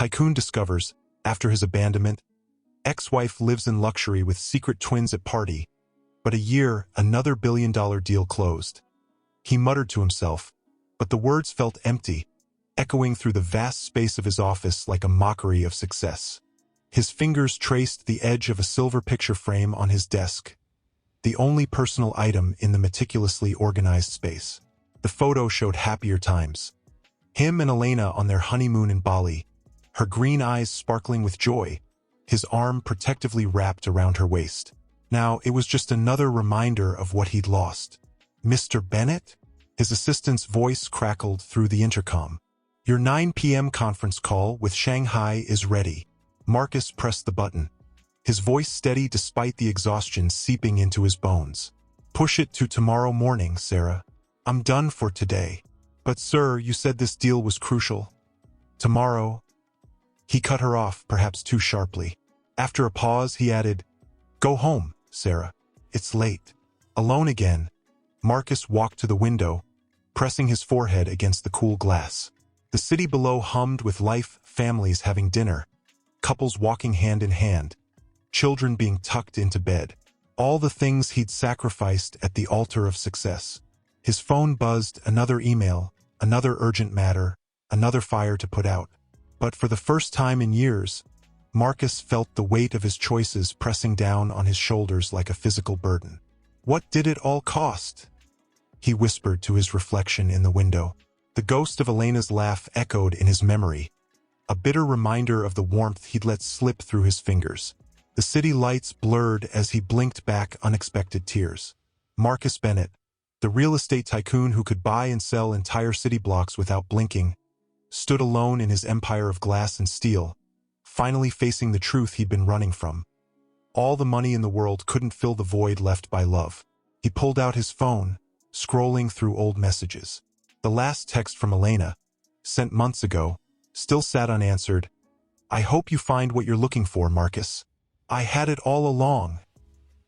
Tycoon discovers, after his abandonment, ex-wife lives in luxury with secret twins at party, but a year, another billion-dollar deal closed. He muttered to himself, but the words felt empty, echoing through the vast space of his office like a mockery of success. His fingers traced the edge of a silver picture frame on his desk, the only personal item in the meticulously organized space. The photo showed happier times. Him and Elena on their honeymoon in Bali, her green eyes sparkling with joy, his arm protectively wrapped around her waist. Now it was just another reminder of what he'd lost. "Mr. Bennett?" His assistant's voice crackled through the intercom. "Your 9 p.m. conference call with Shanghai is ready." Marcus pressed the button, his voice steady despite the exhaustion seeping into his bones. "Push it to tomorrow morning, Sarah. I'm done for today." "But sir, you said this deal was crucial." "Tomorrow." He cut her off, perhaps too sharply. After a pause, he added, "Go home, Sarah. It's late." Alone again, Marcus walked to the window, pressing his forehead against the cool glass. The city below hummed with life, families having dinner, couples walking hand in hand, children being tucked into bed. All the things he'd sacrificed at the altar of success. His phone buzzed, another email, another urgent matter, another fire to put out. But for the first time in years, Marcus felt the weight of his choices pressing down on his shoulders like a physical burden. What did it all cost? He whispered to his reflection in the window. The ghost of Elena's laugh echoed in his memory, a bitter reminder of the warmth he'd let slip through his fingers. The city lights blurred as he blinked back unexpected tears. Marcus Bennett, the real estate tycoon who could buy and sell entire city blocks without blinking, stood alone in his empire of glass and steel, finally facing the truth he'd been running from. All the money in the world couldn't fill the void left by love. He pulled out his phone, scrolling through old messages. The last text from Elena, sent months ago, still sat unanswered. "I hope you find what you're looking for, Marcus. I had it all along,"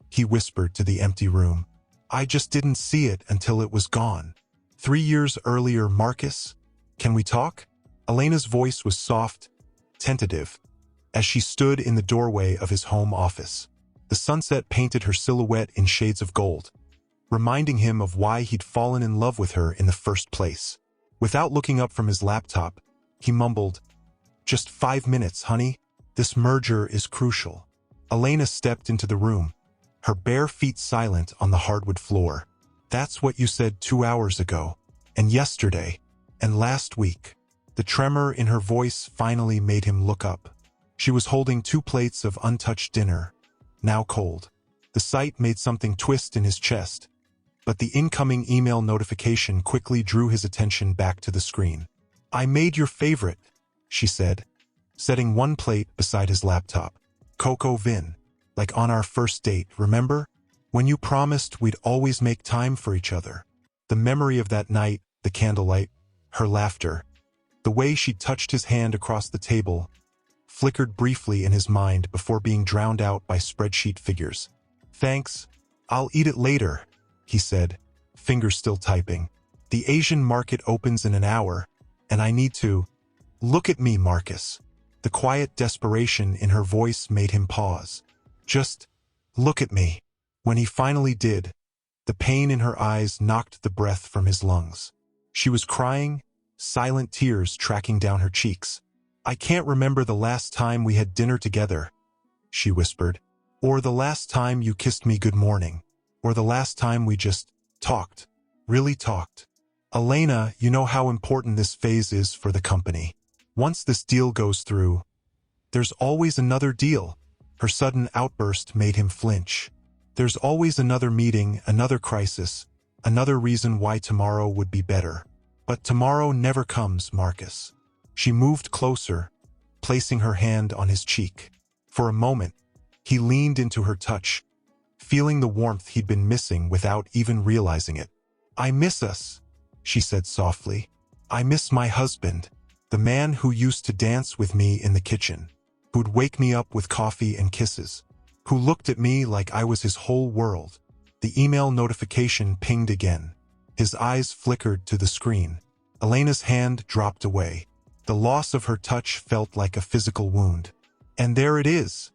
he whispered to the empty room. "I just didn't see it until it was gone. 3 years earlier, Marcus, can we talk?" Elena's voice was soft, tentative, as she stood in the doorway of his home office. The sunset painted her silhouette in shades of gold, reminding him of why he'd fallen in love with her in the first place. Without looking up from his laptop, he mumbled, "Just 5 minutes, honey. This merger is crucial." Elena stepped into the room, her bare feet silent on the hardwood floor. "That's what you said 2 hours ago, and yesterday, and last week." The tremor in her voice finally made him look up. She was holding 2 plates of untouched dinner, now cold. The sight made something twist in his chest, but the incoming email notification quickly drew his attention back to the screen. "I made your favorite," she said, setting 1 plate beside his laptop. "Coco Vin, like on our first date, remember? When you promised we'd always make time for each other." The memory of that night, the candlelight, her laughter, the way she touched his hand across the table, flickered briefly in his mind before being drowned out by spreadsheet figures. "Thanks, I'll eat it later," he said, fingers still typing. "The Asian market opens in an hour, and I need to—" "Look at me, Marcus." The quiet desperation in her voice made him pause. "Just look at me." When he finally did, the pain in her eyes knocked the breath from his lungs. She was crying, silent tears tracking down her cheeks. "I can't remember the last time we had dinner together," she whispered, "or the last time you kissed me good morning, or the last time we just talked, really talked. Elena, you know how important this phase is for the company. Once this deal goes through, there's always another deal." Her sudden outburst made him flinch. "There's always another meeting, another crisis, another reason why tomorrow would be better. But tomorrow never comes, Marcus." She moved closer, placing her hand on his cheek. For a moment, he leaned into her touch, feeling the warmth he'd been missing without even realizing it. "I miss us," she said softly. "I miss my husband, the man who used to dance with me in the kitchen, who'd wake me up with coffee and kisses, who looked at me like I was his whole world." The email notification pinged again. His eyes flickered to the screen. Elena's hand dropped away. The loss of her touch felt like a physical wound. "And there it is,"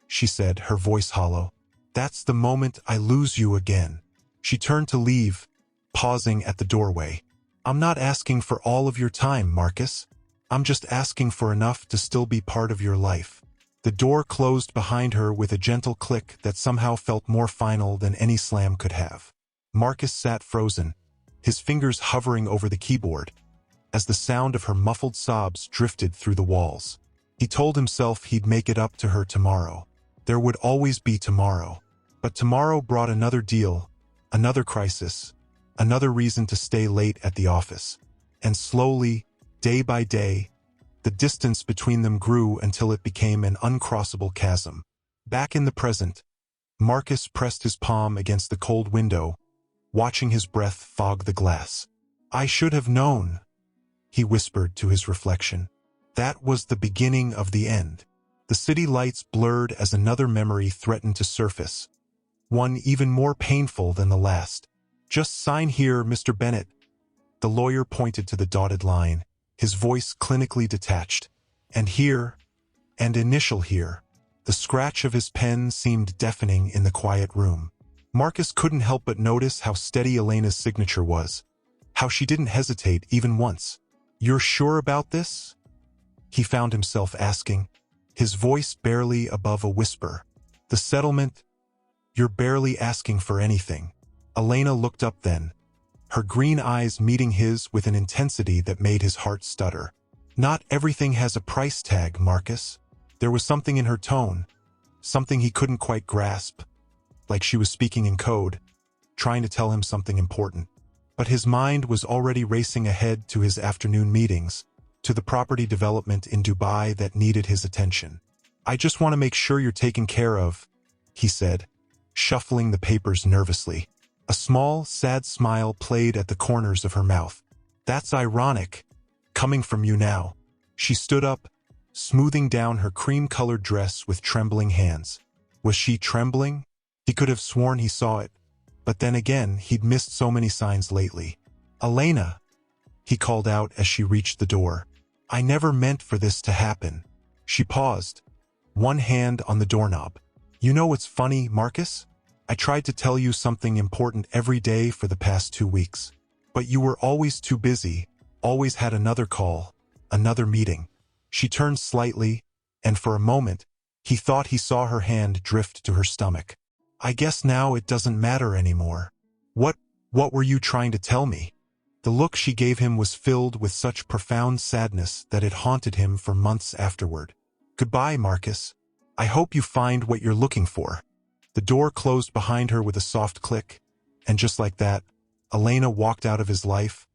she said, her voice hollow. "That's the moment I lose you again." She turned to leave, pausing at the doorway. "I'm not asking for all of your time, Marcus. I'm just asking for enough to still be part of your life." The door closed behind her with a gentle click that somehow felt more final than any slam could have. Marcus sat frozen, his fingers hovering over the keyboard, as the sound of her muffled sobs drifted through the walls. He told himself he'd make it up to her tomorrow. There would always be tomorrow. But tomorrow brought another deal, another crisis, another reason to stay late at the office. And slowly, day by day, the distance between them grew until it became an uncrossable chasm. Back in the present, Marcus pressed his palm against the cold window, watching his breath fog the glass. "I should have known," he whispered to his reflection. That was the beginning of the end. The city lights blurred as another memory threatened to surface, one even more painful than the last. "Just sign here, Mr. Bennett." The lawyer pointed to the dotted line, his voice clinically detached. "And here, and initial here." The scratch of his pen seemed deafening in the quiet room. Marcus couldn't help but notice how steady Elena's signature was, how she didn't hesitate even once. "You're sure about this?" he found himself asking, his voice barely above a whisper. "The settlement? You're barely asking for anything." Elena looked up then, her green eyes meeting his with an intensity that made his heart stutter. "Not everything has a price tag, Marcus." There was something in her tone, something he couldn't quite grasp, like she was speaking in code, trying to tell him something important. But his mind was already racing ahead to his afternoon meetings, to the property development in Dubai that needed his attention. "I just want to make sure you're taken care of," he said, shuffling the papers nervously. A small, sad smile played at the corners of her mouth. "That's ironic, coming from you now." She stood up, smoothing down her cream-colored dress with trembling hands. Was she trembling? He could have sworn he saw it, but then again, he'd missed so many signs lately. "Elena," he called out as she reached the door. "I never meant for this to happen." She paused, one hand on the doorknob. "You know what's funny, Marcus? I tried to tell you something important every day for the past 2 weeks. But you were always too busy, always had another call, another meeting." She turned slightly, and for a moment, he thought he saw her hand drift to her stomach. "I guess now it doesn't matter anymore." What were you trying to tell me?" The look she gave him was filled with such profound sadness that it haunted him for months afterward. "Goodbye, Marcus. I hope you find what you're looking for." The door closed behind her with a soft click, and just like that, Elena walked out of his life,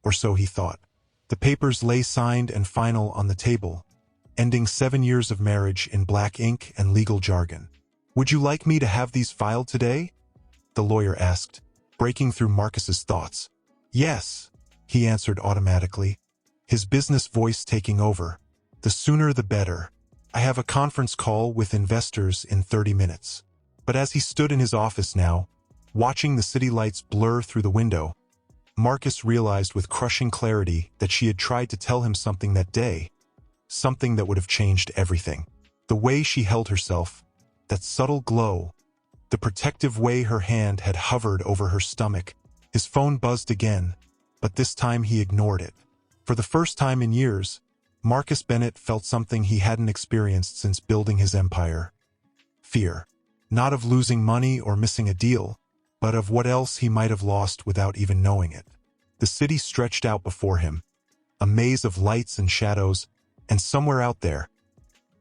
or so he thought. The papers lay signed and final on the table, ending 7 years of marriage in black ink and legal jargon. "Would you like me to have these filed today?" the lawyer asked, breaking through Marcus's thoughts. "Yes," he answered automatically, his business voice taking over. "The sooner the better. I have a conference call with investors in 30 minutes. But as he stood in his office now, watching the city lights blur through the window, Marcus realized with crushing clarity that she had tried to tell him something that day, something that would have changed everything. The way she held herself, that subtle glow, the protective way her hand had hovered over her stomach. His phone buzzed again, but this time he ignored it. For the first time in years, Marcus Bennett felt something he hadn't experienced since building his empire. Fear. Not of losing money or missing a deal, but of what else he might have lost without even knowing it. The city stretched out before him, a maze of lights and shadows, and somewhere out there,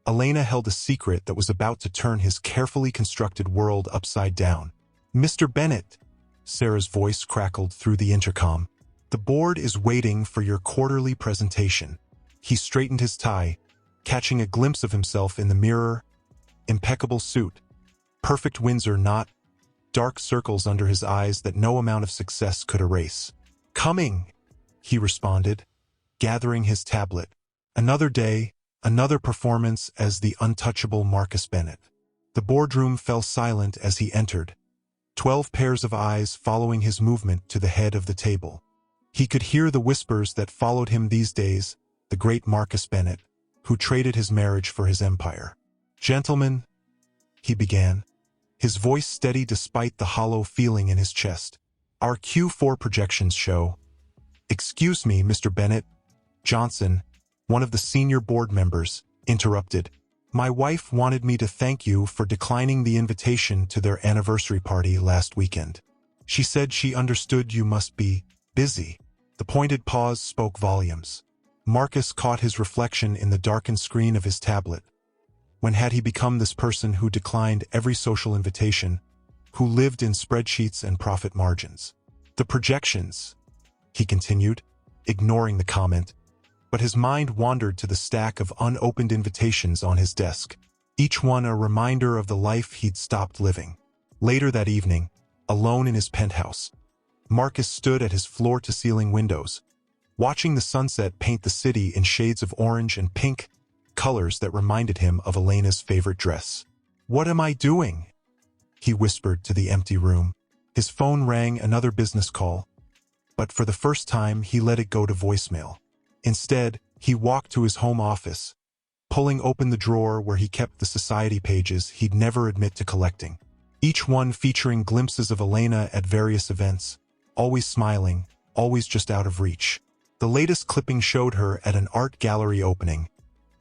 Elena held a secret that was about to turn his carefully constructed world upside down. "Mr. Bennett," Sarah's voice crackled through the intercom, "the board is waiting for your quarterly presentation." He straightened his tie, catching a glimpse of himself in the mirror. Impeccable suit, perfect Windsor knot, dark circles under his eyes that no amount of success could erase. "Coming," he responded, gathering his tablet. Another day, another performance as the untouchable Marcus Bennett. The boardroom fell silent as he entered, 12 pairs of eyes following his movement to the head of the table. He could hear the whispers that followed him these days, the great Marcus Bennett, who traded his marriage for his empire. "Gentlemen," he began, his voice steady despite the hollow feeling in his chest. "Our Q4 projections show—" "Excuse me, Mr. Bennett," Johnson, one of the senior board members, interrupted. "My wife wanted me to thank you for declining the invitation to their anniversary party last weekend. She said she understood you must be busy." The pointed pause spoke volumes. Marcus caught his reflection in the darkened screen of his tablet. When had he become this person who declined every social invitation, who lived in spreadsheets and profit margins? "The projections," he continued, ignoring the comment, but his mind wandered to the stack of unopened invitations on his desk, each one a reminder of the life he'd stopped living. Later that evening, alone in his penthouse, Marcus stood at his floor-to-ceiling windows, watching the sunset paint the city in shades of orange and pink, colors that reminded him of Elena's favorite dress. "What am I doing?" he whispered to the empty room. His phone rang, another business call, but for the first time he let it go to voicemail. Instead, he walked to his home office, pulling open the drawer where he kept the society pages he'd never admit to collecting, each one featuring glimpses of Elena at various events, always smiling, always just out of reach. The latest clipping showed her at an art gallery opening,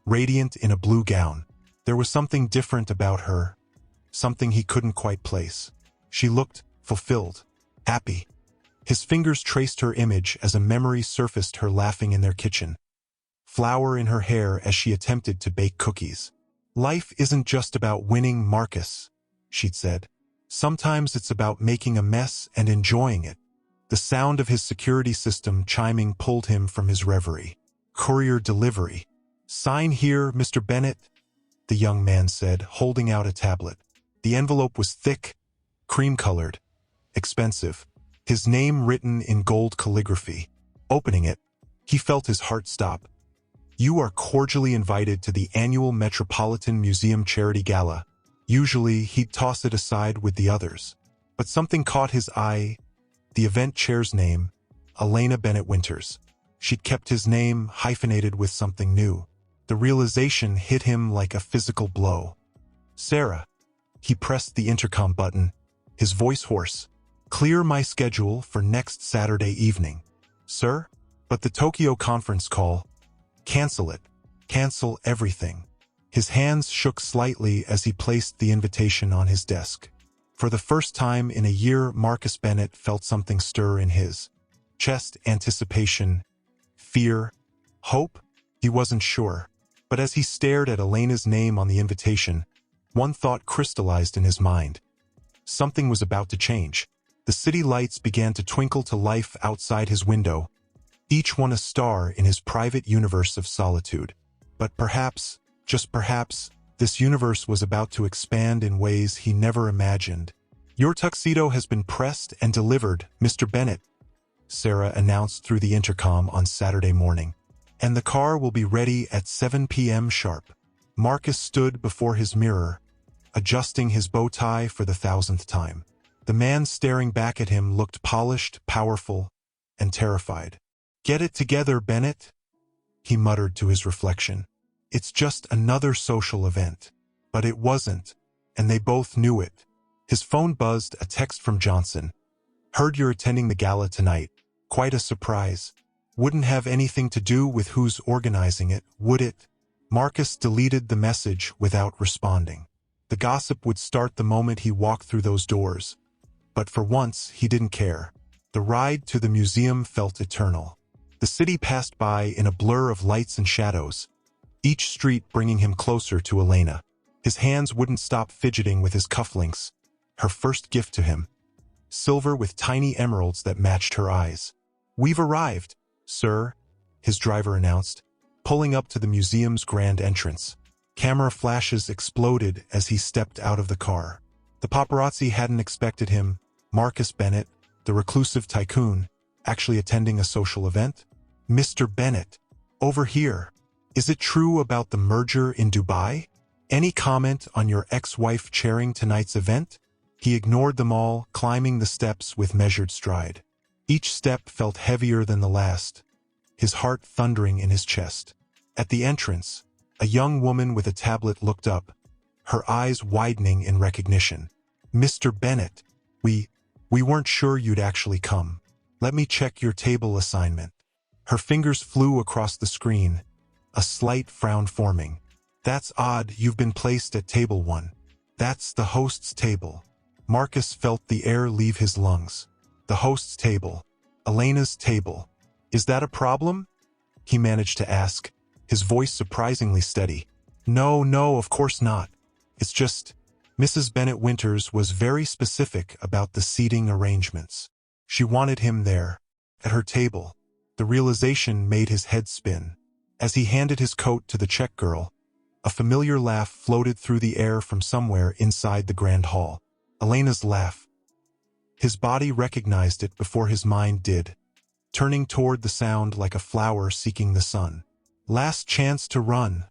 radiant in a blue gown. There was something different about her, something he couldn't quite place. She looked fulfilled, happy. His fingers traced her image as a memory surfaced, her laughing in their kitchen, flour in her hair as she attempted to bake cookies. "Life isn't just about winning, Marcus," she'd said. "Sometimes it's about making a mess and enjoying it." The sound of his security system chiming pulled him from his reverie. "Courier delivery." "Sign here, Mr. Bennett," the young man said, holding out a tablet. The envelope was thick, cream-colored, expensive, his name written in gold calligraphy. Opening it, he felt his heart stop. "You are cordially invited to the annual Metropolitan Museum Charity Gala." Usually, he'd toss it aside with the others, but something caught his eye. The event chair's name, Elena Bennett Winters. She'd kept his name hyphenated with something new. The realization hit him like a physical blow. "Sarah," he pressed the intercom button, his voice hoarse. "Clear my schedule for next Saturday evening." "Sir?" "But the Tokyo conference call." "Cancel it. Cancel everything." His hands shook slightly as he placed the invitation on his desk. For the first time in a year, Marcus Bennett felt something stir in his chest. Anticipation, fear, hope? He wasn't sure. But as he stared at Elena's name on the invitation, one thought crystallized in his mind. Something was about to change. The city lights began to twinkle to life outside his window, each one a star in his private universe of solitude. But perhaps, just perhaps, this universe was about to expand in ways he never imagined. "Your tuxedo has been pressed and delivered, Mr. Bennett," Sarah announced through the intercom on Saturday morning. "And the car will be ready at 7 p.m. sharp." Marcus stood before his mirror, adjusting his bow tie for the 1,000th time. The man staring back at him looked polished, powerful, and terrified. "Get it together, Bennett," he muttered to his reflection. "It's just another social event." But it wasn't, and they both knew it. His phone buzzed, a text from Johnson. "Heard you're attending the gala tonight. Quite a surprise. Wouldn't have anything to do with who's organizing it, would it?" Marcus deleted the message without responding. The gossip would start the moment he walked through those doors. But for once, he didn't care. The ride to the museum felt eternal. The city passed by in a blur of lights and shadows, each street bringing him closer to Elena. His hands wouldn't stop fidgeting with his cufflinks, her first gift to him, silver with tiny emeralds that matched her eyes. "We've arrived, sir," his driver announced, pulling up to the museum's grand entrance. Camera flashes exploded as he stepped out of the car. The paparazzi hadn't expected him, Marcus Bennett, the reclusive tycoon, actually attending a social event. "Mr. Bennett, over here. Is it true about the merger in Dubai? Any comment on your ex-wife chairing tonight's event?" He ignored them all, climbing the steps with measured stride. Each step felt heavier than the last, his heart thundering in his chest. At the entrance, a young woman with a tablet looked up, her eyes widening in recognition. "Mr. Bennett, we weren't sure you'd actually come. Let me check your table assignment." Her fingers flew across the screen, a slight frown forming. "That's odd, you've been placed at table 1. That's the host's table." Marcus felt the air leave his lungs. The host's table. Elena's table. "Is that a problem?" he managed to ask, his voice surprisingly steady. No, of course not. It's just, Mrs. Bennett Winters was very specific about the seating arrangements. She wanted him there, at her table." The realization made his head spin. As he handed his coat to the check girl, a familiar laugh floated through the air from somewhere inside the grand hall. Elena's laugh. His body recognized it before his mind did, turning toward the sound like a flower seeking the sun. "Last chance to run,"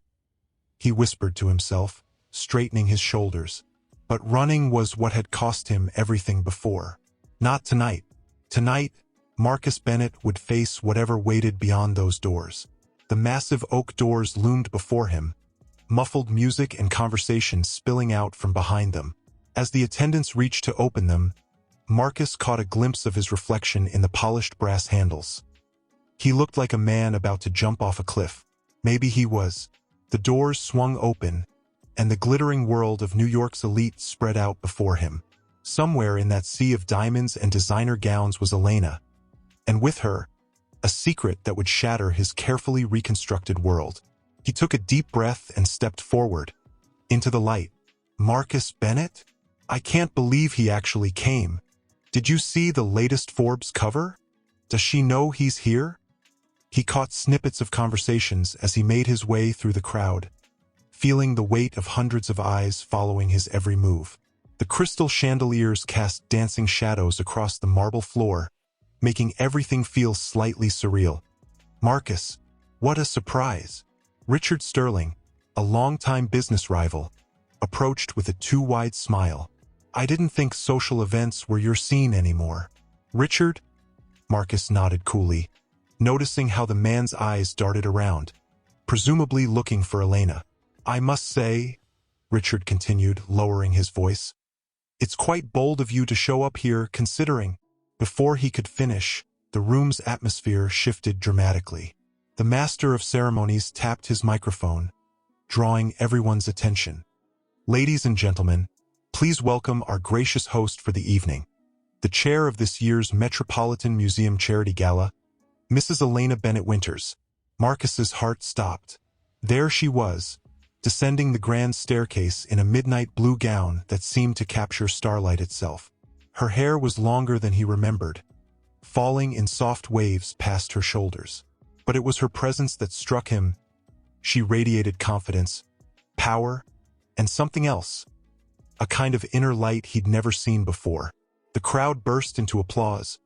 he whispered to himself, straightening his shoulders. But running was what had cost him everything before. Not tonight. Tonight, Marcus Bennett would face whatever waited beyond those doors. The massive oak doors loomed before him, muffled music and conversation spilling out from behind them. As the attendants reached to open them, Marcus caught a glimpse of his reflection in the polished brass handles. He looked like a man about to jump off a cliff. Maybe he was. The doors swung open, and the glittering world of New York's elite spread out before him. Somewhere in that sea of diamonds and designer gowns was Elena, and with her, a secret that would shatter his carefully reconstructed world. He took a deep breath and stepped forward, into the light. "Marcus Bennett? I can't believe he actually came. Did you see the latest Forbes cover? Does she know he's here?" He caught snippets of conversations as he made his way through the crowd, feeling the weight of hundreds of eyes following his every move. The crystal chandeliers cast dancing shadows across the marble floor, making everything feel slightly surreal. "Marcus, what a surprise." Richard Sterling, a longtime business rival, approached with a too-wide smile. "I didn't think social events were your scene anymore." "Richard?" Marcus nodded coolly, noticing how the man's eyes darted around, presumably looking for Elena. "I must say," Richard continued, lowering his voice, "it's quite bold of you to show up here considering." Before he could finish, the room's atmosphere shifted dramatically. The master of ceremonies tapped his microphone, drawing everyone's attention. "Ladies and gentlemen, please welcome our gracious host for the evening, the chair of this year's Metropolitan Museum Charity Gala, Mrs. Elena Bennett Winters." Marcus's heart stopped. There she was, descending the grand staircase in a midnight blue gown that seemed to capture starlight itself. Her hair was longer than he remembered, falling in soft waves past her shoulders. But it was her presence that struck him. She radiated confidence, power, and something else, a kind of inner light he'd never seen before. The crowd burst into applause,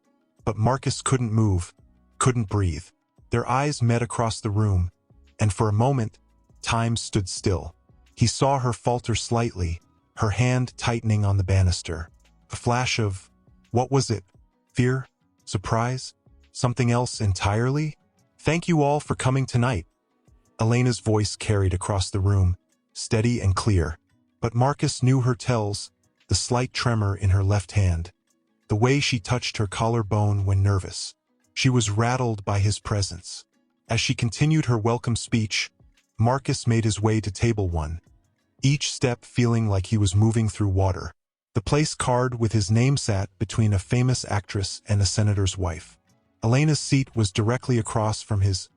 but Marcus couldn't move, couldn't breathe. Their eyes met across the room, and for a moment, time stood still. He saw her falter slightly, her hand tightening on the banister. A flash of, what was it? Fear? Surprise? Something else entirely? "Thank you all for coming tonight." Elena's voice carried across the room, steady and clear. But Marcus knew her tells, the slight tremor in her left hand, the way she touched her collarbone when nervous. She was rattled by his presence. As she continued her welcome speech, Marcus made his way to table 1, each step feeling like he was moving through water. The place card with his name sat between a famous actress and a senator's wife. Elena's seat was directly across from his.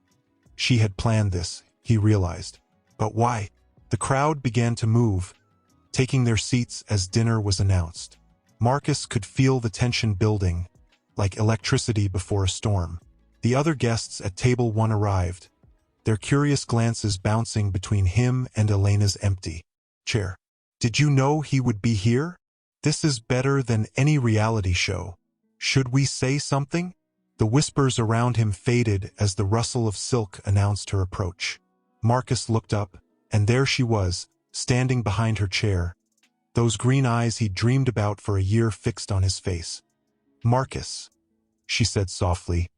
She had planned this, he realized. But why? The crowd began to move, taking their seats as dinner was announced. Marcus could feel the tension building, like electricity before a storm. The other guests at table 1 arrived, their curious glances bouncing between him and Elena's empty chair. "Did you know he would be here? This is better than any reality show. Should we say something?" The whispers around him faded as the rustle of silk announced her approach. Marcus looked up, and there she was, standing behind her chair, those green eyes he'd dreamed about for a year fixed on his face. "Marcus," she said softly,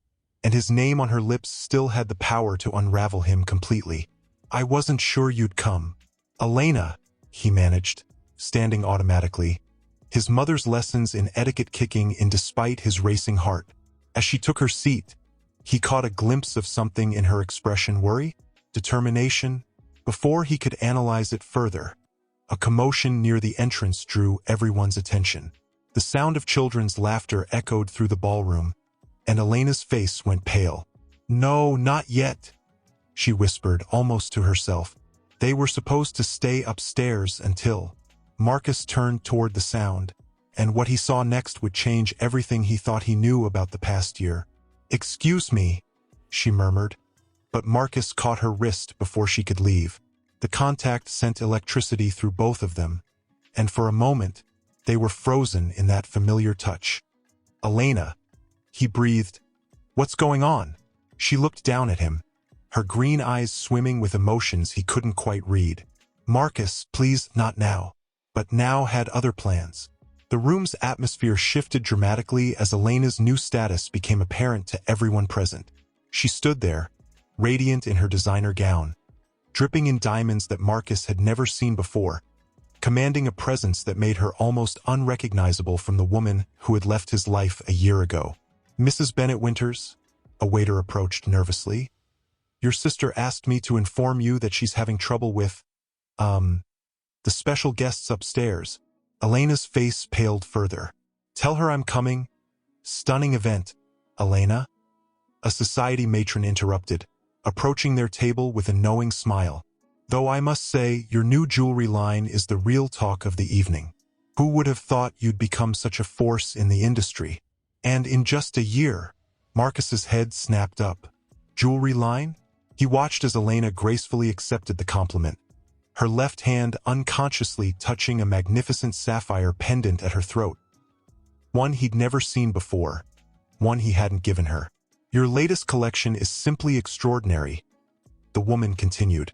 and his name on her lips still had the power to unravel him completely. "I wasn't sure you'd come." "Elena," he managed, standing automatically, his mother's lessons in etiquette kicking in despite his racing heart. As she took her seat, he caught a glimpse of something in her expression: worry, determination. Before he could analyze it further, a commotion near the entrance drew everyone's attention. The sound of children's laughter echoed through the ballroom, and Elena's face went pale. "No, not yet," she whispered almost to herself. They were supposed to stay upstairs until... Marcus turned toward the sound, and what he saw next would change everything he thought he knew about the past year. "Excuse me," she murmured, but Marcus caught her wrist before she could leave. The contact sent electricity through both of them, and for a moment, they were frozen in that familiar touch. "Elena," he breathed. "What's going on?" She looked down at him, her green eyes swimming with emotions he couldn't quite read. "Marcus, please, not now." But now had other plans. The room's atmosphere shifted dramatically as Elena's new status became apparent to everyone present. She stood there, radiant in her designer gown, dripping in diamonds that Marcus had never seen before, commanding a presence that made her almost unrecognizable from the woman who had left his life a year ago. "Mrs. Bennett Winters," a waiter approached nervously, "your sister asked me to inform you that she's having trouble with, the special guests upstairs." Elena's face paled further. "Tell her I'm coming." "Stunning event, Elena," a society matron interrupted, approaching their table with a knowing smile. "Though I must say, your new jewelry line is the real talk of the evening. Who would have thought you'd become such a force in the industry? And in just a year." Marcus's head snapped up. "Jewelry line?" He watched as Elena gracefully accepted the compliment, her left hand unconsciously touching a magnificent sapphire pendant at her throat. One he'd never seen before, one he hadn't given her. "Your latest collection is simply extraordinary," the woman continued,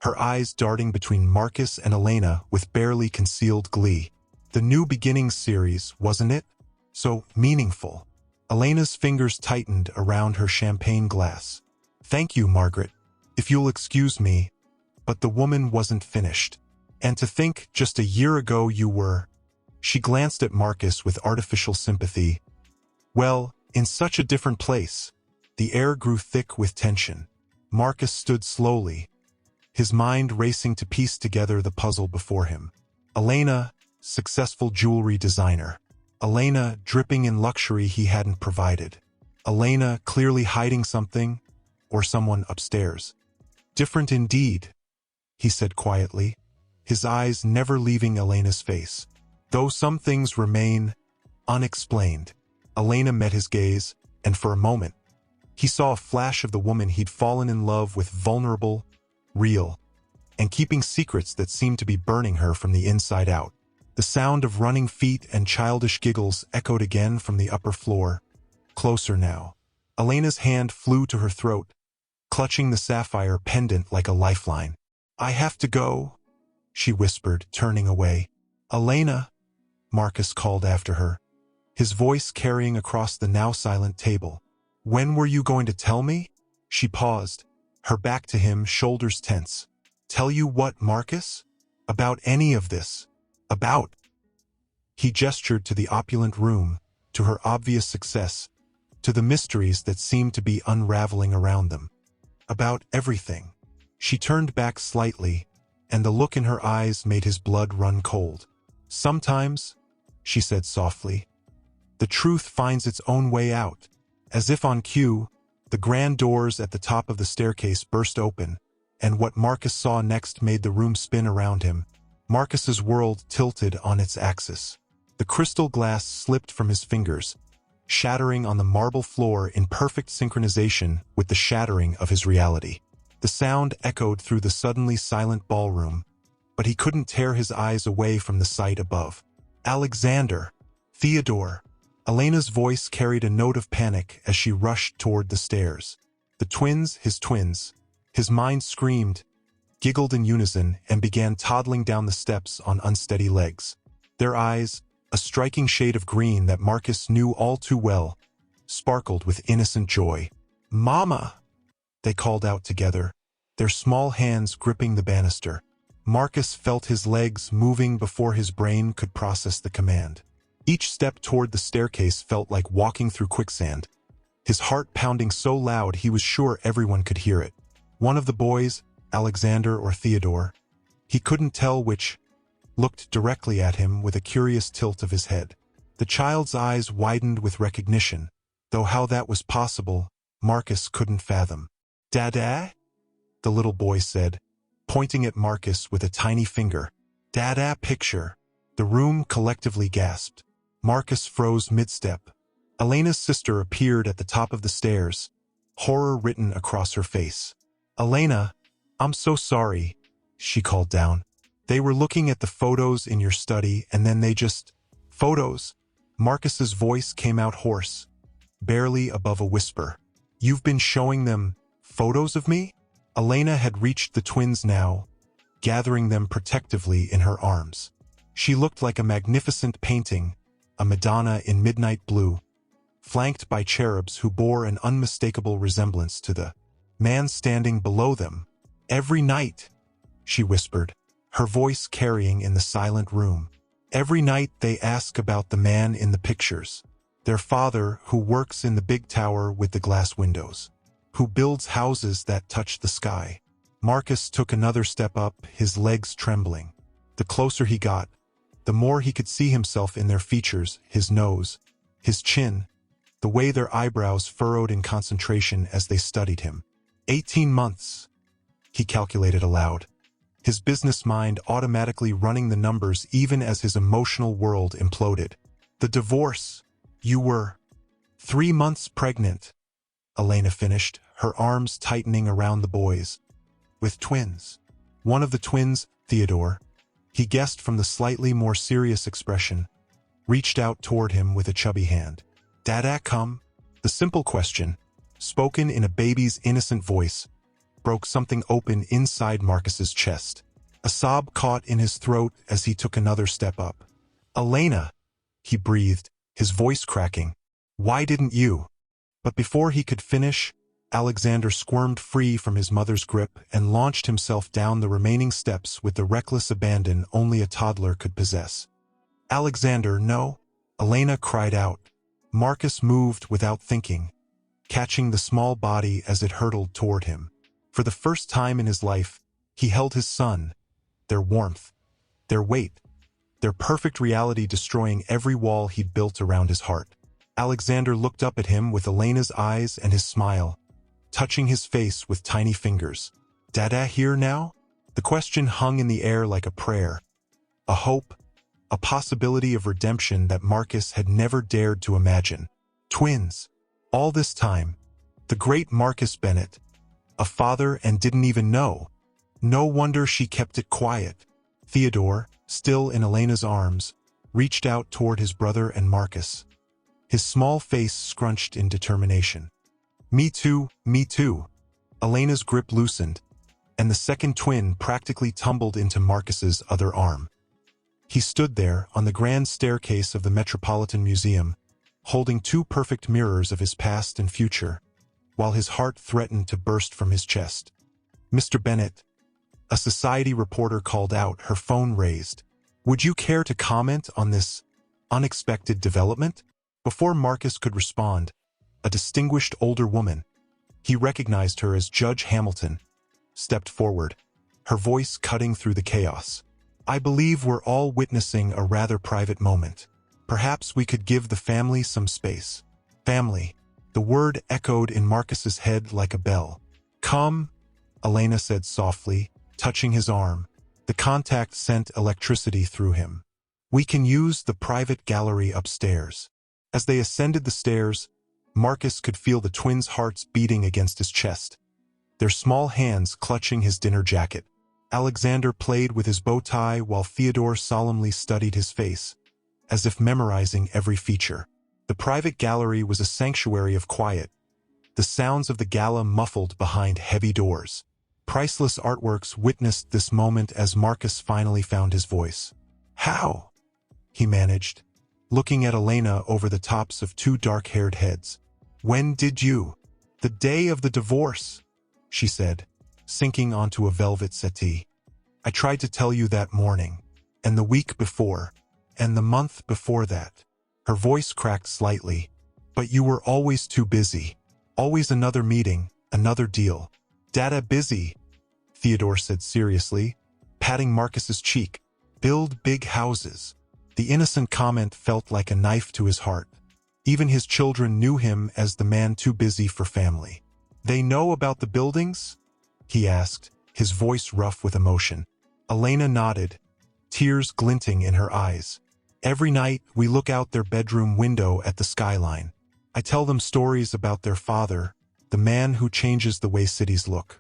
her eyes darting between Marcus and Elena with barely concealed glee. "The New Beginnings series, wasn't it? So meaningful." Elena's fingers tightened around her champagne glass. "Thank you, Margaret. If you'll excuse me." But the woman wasn't finished. "And to think, just a year ago you were..." She glanced at Marcus with artificial sympathy. "Well, in such a different place." The air grew thick with tension. Marcus stood slowly, his mind racing to piece together the puzzle before him. Elena, successful jewelry designer. Elena, dripping in luxury he hadn't provided. Elena, clearly hiding something, or someone upstairs. "Different indeed," he said quietly, his eyes never leaving Elena's face. "Though some things remain unexplained." Elena met his gaze, and for a moment, he saw a flash of the woman he'd fallen in love with, vulnerable, real, and keeping secrets that seemed to be burning her from the inside out. The sound of running feet and childish giggles echoed again from the upper floor. Closer now. Elena's hand flew to her throat, clutching the sapphire pendant like a lifeline. "I have to go," she whispered, turning away. "Elena," Marcus called after her, his voice carrying across the now silent table. "When were you going to tell me?" She paused, her back to him, shoulders tense. "Tell you what, Marcus? About any of this? About..." He gestured to the opulent room, to her obvious success, to the mysteries that seemed to be unraveling around them. "About everything." She turned back slightly, and the look in her eyes made his blood run cold. "Sometimes," she said softly, "the truth finds its own way out." As if on cue, the grand doors at the top of the staircase burst open, and what Marcus saw next made the room spin around him. Marcus's world tilted on its axis. The crystal glass slipped from his fingers, shattering on the marble floor in perfect synchronization with the shattering of his reality. The sound echoed through the suddenly silent ballroom, but he couldn't tear his eyes away from the sight above. "Alexander! Theodore!" Elena's voice carried a note of panic as she rushed toward the stairs. The twins, his mind screamed, giggled in unison, and began toddling down the steps on unsteady legs. Their eyes, a striking shade of green that Marcus knew all too well, sparkled with innocent joy. "Mama!" they called out together, their small hands gripping the banister. Marcus felt his legs moving before his brain could process the command. Each step toward the staircase felt like walking through quicksand, his heart pounding so loud he was sure everyone could hear it. One of the boys, Alexander or Theodore, he couldn't tell which, looked directly at him with a curious tilt of his head. The child's eyes widened with recognition, though how that was possible, Marcus couldn't fathom. "Dada?" the little boy said, pointing at Marcus with a tiny finger. "Dada picture." The room collectively gasped. Marcus froze mid-step. Elena's sister appeared at the top of the stairs, horror written across her face. "Elena, I'm so sorry," she called down. "They were looking at the photos in your study and then they just... Photos." Marcus's voice came out hoarse, barely above a whisper. "You've been showing them photos of me?" Elena had reached the twins now, gathering them protectively in her arms. She looked like a magnificent painting, a Madonna in midnight blue, flanked by cherubs who bore an unmistakable resemblance to the man standing below them. "Every night," she whispered, her voice carrying in the silent room. "Every night they ask about the man in the pictures. Their father who works in the big tower with the glass windows, who builds houses that touch the sky." Marcus took another step up, his legs trembling. The closer he got, the more he could see himself in their features, his nose, his chin, the way their eyebrows furrowed in concentration as they studied him. 18 months, he calculated aloud, his business mind automatically running the numbers even as his emotional world imploded. "The divorce. You were 3 months pregnant," Elena finished, her arms tightening around the boys. "With twins." One of the twins, Theodore, he guessed from the slightly more serious expression, reached out toward him with a chubby hand. "Dada come?" The simple question, spoken in a baby's innocent voice, broke something open inside Marcus's chest. A sob caught in his throat as he took another step up. "Elena," he breathed, his voice cracking. "Why didn't you?" But before he could finish, Alexander squirmed free from his mother's grip and launched himself down the remaining steps with the reckless abandon only a toddler could possess. "Alexander, no!" Elena cried out. Marcus moved without thinking, catching the small body as it hurtled toward him. For the first time in his life, he held his son, their warmth, their weight, their perfect reality destroying every wall he'd built around his heart. Alexander looked up at him with Elena's eyes and his smile, touching his face with tiny fingers. "Dada here now?" The question hung in the air like a prayer, a hope, a possibility of redemption that Marcus had never dared to imagine. Twins. All this time, the great Marcus Bennett, a father and didn't even know. No wonder she kept it quiet. Theodore, still in Elena's arms, reached out toward his brother and Marcus, his small face scrunched in determination. Me too, me too." Elena's grip loosened, and the second twin practically tumbled into Marcus's other arm. He stood there on the grand staircase of the Metropolitan Museum, holding 2 perfect mirrors of his past and future, while his heart threatened to burst from his chest. "Mr. Bennett," a society reporter called out, her phone raised. "Would you care to comment on this unexpected development?" Before Marcus could respond, a distinguished older woman, he recognized her as Judge Hamilton, stepped forward, her voice cutting through the chaos. "I believe we're all witnessing a rather private moment. Perhaps we could give the family some space." "Family." The word echoed in Marcus's head like a bell. "Come," Elena said softly, touching his arm. The contact sent electricity through him. "We can use the private gallery upstairs." As they ascended the stairs, Marcus could feel the twins' hearts beating against his chest, their small hands clutching his dinner jacket. Alexander played with his bow tie while Theodore solemnly studied his face, as if memorizing every feature. The private gallery was a sanctuary of quiet, the sounds of the gala muffled behind heavy doors. Priceless artworks witnessed this moment as Marcus finally found his voice. "How?" he managed, looking at Elena over the tops of 2 dark-haired heads. "When did you?" The day of the divorce, she said, sinking onto a velvet settee. I tried to tell you that morning, and the week before, and the month before that. Her voice cracked slightly. But you were always too busy. Always another meeting, another deal. Dada busy, Theodore said seriously, patting Marcus's cheek. Build big houses. The innocent comment felt like a knife to his heart. Even his children knew him as the man too busy for family. They know about the buildings? He asked, his voice rough with emotion. Elena nodded, tears glinting in her eyes. Every night, we look out their bedroom window at the skyline. I tell them stories about their father, the man who changes the way cities look,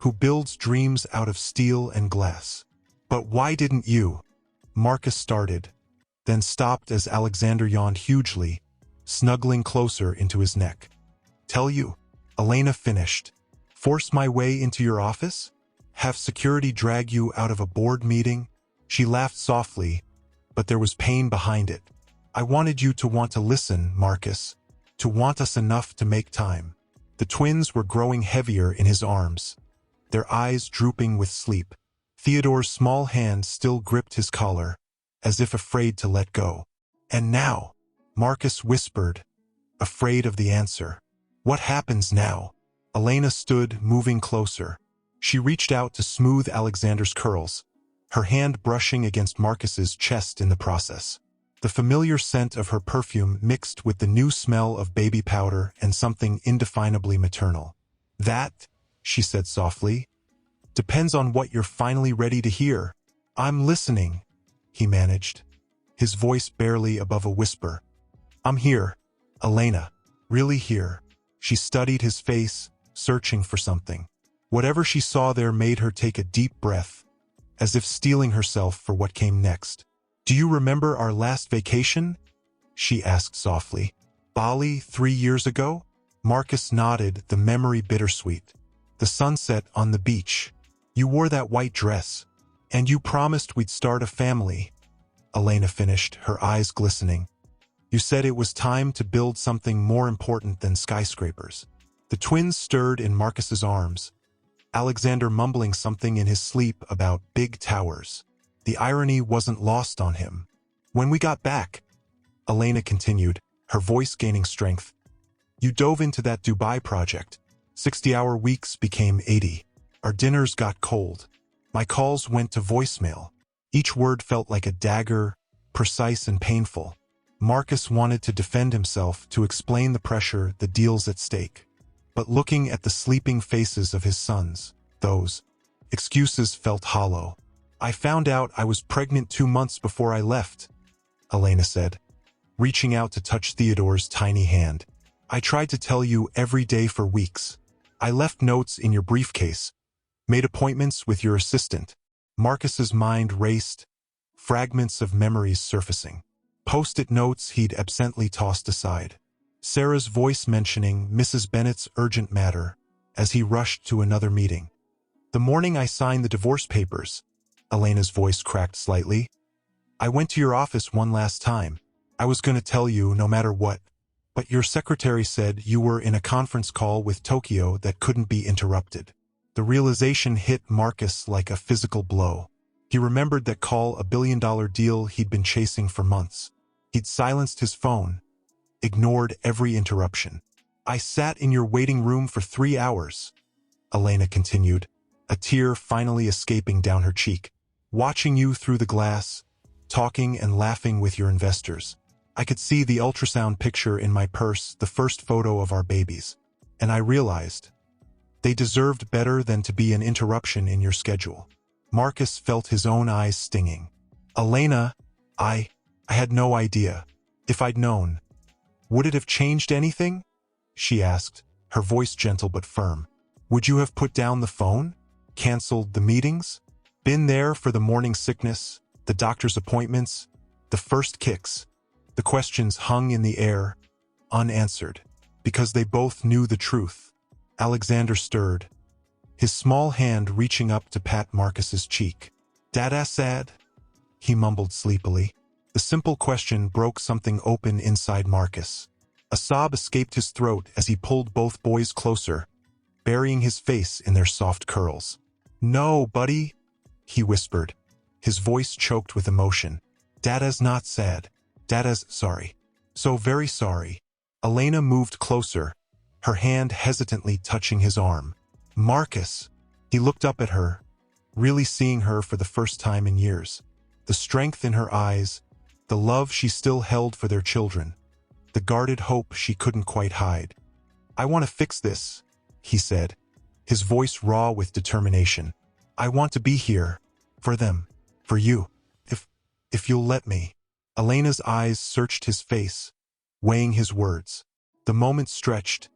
who builds dreams out of steel and glass. But why didn't you? Marcus started, then stopped as Alexander yawned hugely, snuggling closer into his neck. Tell you, Elena finished. Force my way into your office? Have security drag you out of a board meeting? She laughed softly, but there was pain behind it. I wanted you to want to listen, Marcus, to want us enough to make time. The twins were growing heavier in his arms, their eyes drooping with sleep. Theodore's small hand still gripped his collar, as if afraid to let go. And now, Marcus whispered, afraid of the answer. What happens now? Elena stood, moving closer. She reached out to smooth Alexander's curls, her hand brushing against Marcus's chest in the process. The familiar scent of her perfume mixed with the new smell of baby powder and something indefinably maternal. That, she said softly, depends on what you're finally ready to hear. I'm listening, he managed, his voice barely above a whisper. I'm here, Elena, really here. She studied his face, searching for something. Whatever she saw there made her take a deep breath, as if steeling herself for what came next. Do you remember our last vacation? She asked softly. Bali 3 years ago? Marcus nodded, the memory bittersweet. The sunset on the beach. You wore that white dress. And you promised we'd start a family. Elena finished, her eyes glistening. You said it was time to build something more important than skyscrapers. The twins stirred in Marcus's arms, Alexander mumbling something in his sleep about big towers. The irony wasn't lost on him. When we got back, Elena continued, her voice gaining strength, you dove into that Dubai project. 60-hour weeks became 80. Our dinners got cold. My calls went to voicemail. Each word felt like a dagger, precise and painful. Marcus wanted to defend himself, to explain the pressure, the deals at stake. But looking at the sleeping faces of his sons, those excuses felt hollow. I found out I was pregnant 2 months before I left, Elena said, reaching out to touch Theodore's tiny hand. I tried to tell you every day for weeks. I left notes in your briefcase, made appointments with your assistant. Marcus's mind raced, fragments of memories surfacing. Post-it notes he'd absently tossed aside. Sarah's voice mentioning Mrs. Bennett's urgent matter as he rushed to another meeting. The morning I signed the divorce papers, Elena's voice cracked slightly. I went to your office one last time. I was going to tell you no matter what, but your secretary said you were in a conference call with Tokyo that couldn't be interrupted. The realization hit Marcus like a physical blow. He remembered that call, a billion-dollar deal he'd been chasing for months. He'd silenced his phone, ignored every interruption. I sat in your waiting room for 3 hours, Elena continued, a tear finally escaping down her cheek. Watching you through the glass, talking and laughing with your investors. I could see the ultrasound picture in my purse, the first photo of our babies. And I realized they deserved better than to be an interruption in your schedule. Marcus felt his own eyes stinging. Elena, I had no idea. If I'd known, would it have changed anything? She asked, her voice gentle but firm. Would you have put down the phone? Canceled the meetings? Been there for the morning sickness, the doctor's appointments, the first kicks? The questions hung in the air, unanswered, because they both knew the truth. Alexander stirred, his small hand reaching up to pat Marcus's cheek. Dada sad? He mumbled sleepily. The simple question broke something open inside Marcus. A sob escaped his throat as he pulled both boys closer, burying his face in their soft curls. "No, buddy," he whispered, his voice choked with emotion. "Dada's not sad. Dada's sorry. So very sorry." Elena moved closer, her hand hesitantly touching his arm. "Marcus." He looked up at her, really seeing her for the first time in years. The strength in her eyes, the love she still held for their children, the guarded hope she couldn't quite hide. "I want to fix this," he said, his voice raw with determination. "I want to be here, for them, for you, if you'll let me." Elena's eyes searched his face, weighing his words. The moment stretched,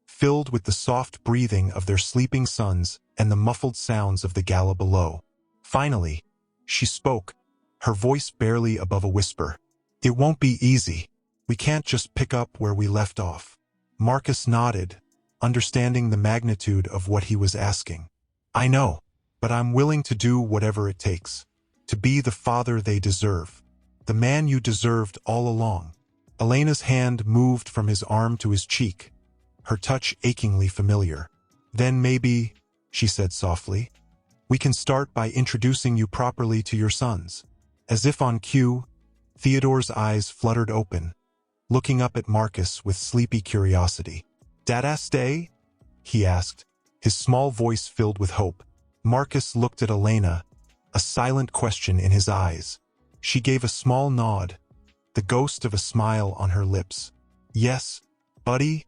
filled with the soft breathing of their sleeping sons and the muffled sounds of the gala below. Finally, she spoke, her voice barely above a whisper. "It won't be easy. We can't just pick up where we left off." Marcus nodded, understanding the magnitude of what he was asking. "I know, but I'm willing to do whatever it takes. To be the father they deserve. The man you deserved all along." Elena's hand moved from his arm to his cheek, her touch achingly familiar. "Then maybe," she said softly, "we can start by introducing you properly to your sons." As if on cue, Theodore's eyes fluttered open, looking up at Marcus with sleepy curiosity. "Dada stay?" he asked, his small voice filled with hope. Marcus looked at Elena, a silent question in his eyes. She gave a small nod, the ghost of a smile on her lips. "Yes, buddy,"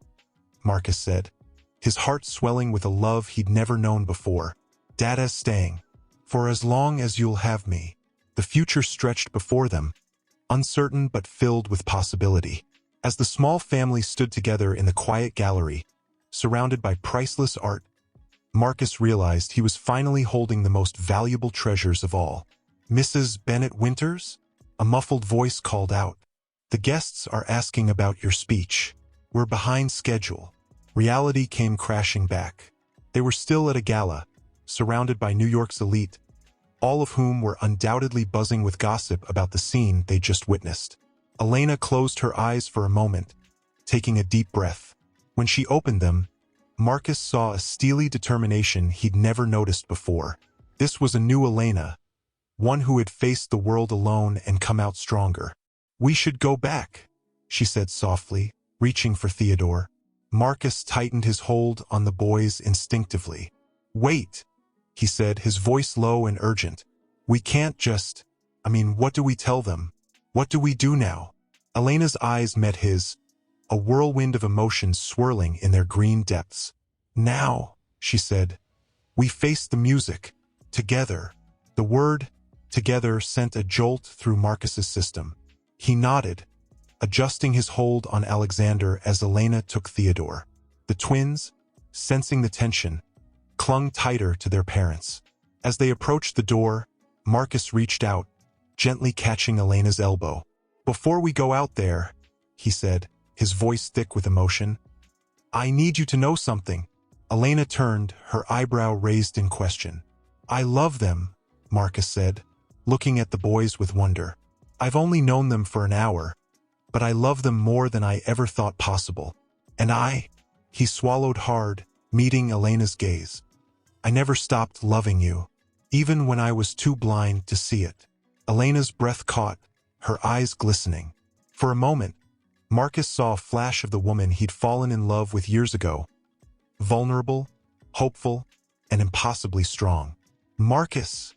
Marcus said, his heart swelling with a love he'd never known before. "Dada's staying. For as long as you'll have me." The future stretched before them, uncertain but filled with possibility. As the small family stood together in the quiet gallery, surrounded by priceless art, Marcus realized he was finally holding the most valuable treasures of all. "Mrs. Bennett Winters?" A muffled voice called out. "The guests are asking about your speech. We're behind schedule." Reality came crashing back. They were still at a gala, surrounded by New York's elite, all of whom were undoubtedly buzzing with gossip about the scene they just witnessed. Elena closed her eyes for a moment, taking a deep breath. When she opened them, Marcus saw a steely determination he'd never noticed before. This was a new Elena, one who had faced the world alone and come out stronger. "We should go back," she said softly, reaching for Theodore. Marcus tightened his hold on the boys instinctively. "Wait," he said, his voice low and urgent. "We can't just... what do we tell them? What do we do now?" Elena's eyes met his, a whirlwind of emotions swirling in their green depths. "Now," she said, "we face the music. Together." The word, together, sent a jolt through Marcus's system. He nodded, adjusting his hold on Alexander as Elena took Theodore. The twins, sensing the tension, clung tighter to their parents. As they approached the door, Marcus reached out, gently catching Elena's elbow. "Before we go out there," he said, his voice thick with emotion, "I need you to know something." Elena turned, her eyebrow raised in question. "I love them," Marcus said, looking at the boys with wonder. "I've only known them for an hour, but I love them more than I ever thought possible. And he swallowed hard, meeting Elena's gaze. "I never stopped loving you, even when I was too blind to see it." Elena's breath caught, her eyes glistening. For a moment, Marcus saw a flash of the woman he'd fallen in love with years ago. Vulnerable, hopeful, and impossibly strong. "Marcus,"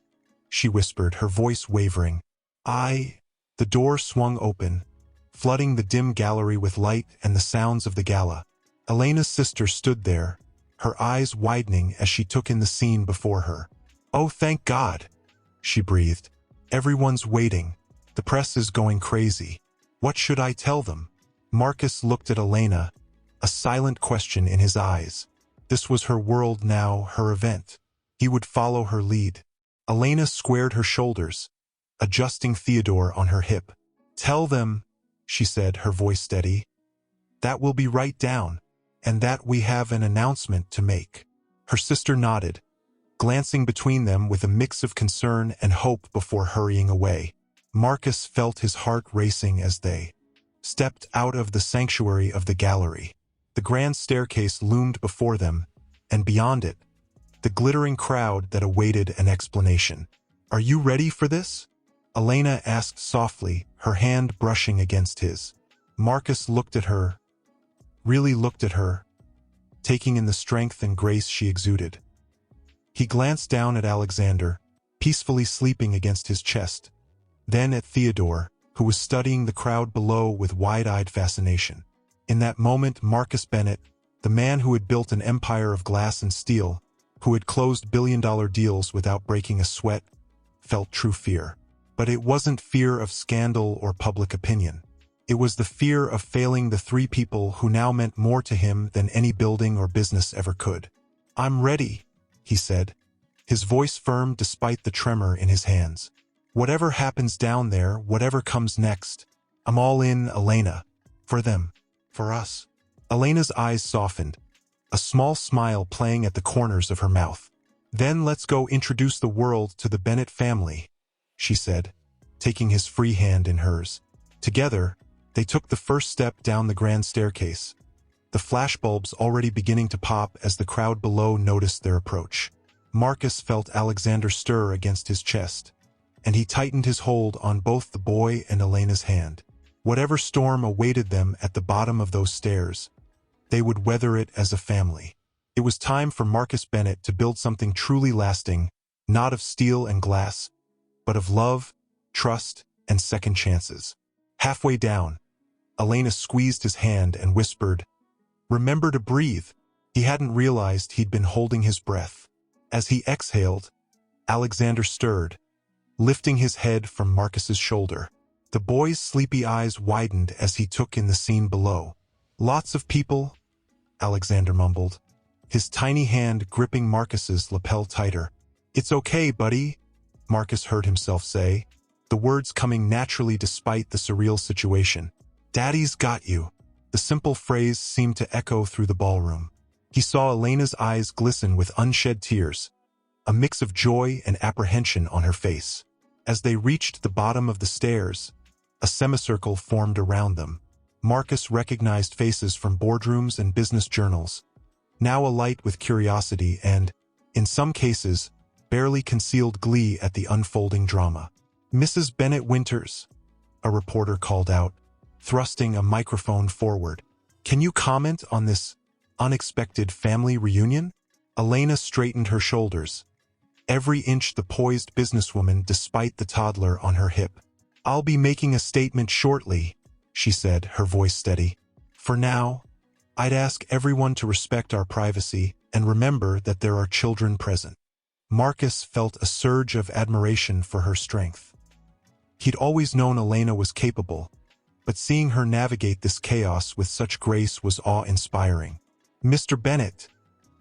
she whispered, her voice wavering. The door swung open, flooding the dim gallery with light and the sounds of the gala. Elena's sister stood there, her eyes widening as she took in the scene before her. "Oh, thank God," she breathed. "Everyone's waiting. The press is going crazy. What should I tell them?" Marcus looked at Elena, a silent question in his eyes. This was her world now, her event. He would follow her lead. Elena squared her shoulders, adjusting Theodore on her hip. "Tell them," she said, her voice steady, "that we'll be right down, and that we have an announcement to make." Her sister nodded, glancing between them with a mix of concern and hope before hurrying away. Marcus felt his heart racing as they stepped out of the sanctuary of the gallery. The grand staircase loomed before them, and beyond it, the glittering crowd that awaited an explanation. "Are you ready for this?" Elena asked softly, her hand brushing against his. Marcus looked at her, really looked at her, taking in the strength and grace she exuded. He glanced down at Alexander, peacefully sleeping against his chest, then at Theodore, who was studying the crowd below with wide-eyed fascination. In that moment, Marcus Bennett, the man who had built an empire of glass and steel, who had closed billion-dollar deals without breaking a sweat, felt true fear. But it wasn't fear of scandal or public opinion. It was the fear of failing the three people who now meant more to him than any building or business ever could. "I'm ready," he said, his voice firm despite the tremor in his hands. "Whatever happens down there, whatever comes next, I'm all in, Elena. For them. For us." Elena's eyes softened, a small smile playing at the corners of her mouth. "Then let's go introduce the world to the Bennett family," she said, taking his free hand in hers. Together, they took the first step down the grand staircase, the flashbulbs already beginning to pop as the crowd below noticed their approach. Marcus felt Alexander stir against his chest, and he tightened his hold on both the boy and Elena's hand. Whatever storm awaited them at the bottom of those stairs, they would weather it as a family. It was time for Marcus Bennett to build something truly lasting, not of steel and glass, but of love, trust, and second chances. Halfway down, Elena squeezed his hand and whispered, "Remember to breathe." He hadn't realized he'd been holding his breath. As he exhaled, Alexander stirred, lifting his head from Marcus's shoulder. The boy's sleepy eyes widened as he took in the scene below. "Lots of people," Alexander mumbled, his tiny hand gripping Marcus's lapel tighter. "It's okay, buddy," Marcus heard himself say, the words coming naturally despite the surreal situation. "Daddy's got you." The simple phrase seemed to echo through the ballroom. He saw Elena's eyes glisten with unshed tears, a mix of joy and apprehension on her face. As they reached the bottom of the stairs, a semicircle formed around them. Marcus recognized faces from boardrooms and business journals, now alight with curiosity and, in some cases, barely concealed glee at the unfolding drama. "Mrs. Bennett Winters," a reporter called out, thrusting a microphone forward. "Can you comment on this unexpected family reunion?" Elena straightened her shoulders, every inch the poised businesswoman despite the toddler on her hip. "I'll be making a statement shortly," she said, her voice steady. "For now, I'd ask everyone to respect our privacy and remember that there are children present." Marcus felt a surge of admiration for her strength. He'd always known Elena was capable, but seeing her navigate this chaos with such grace was awe-inspiring. "Mr. Bennett,"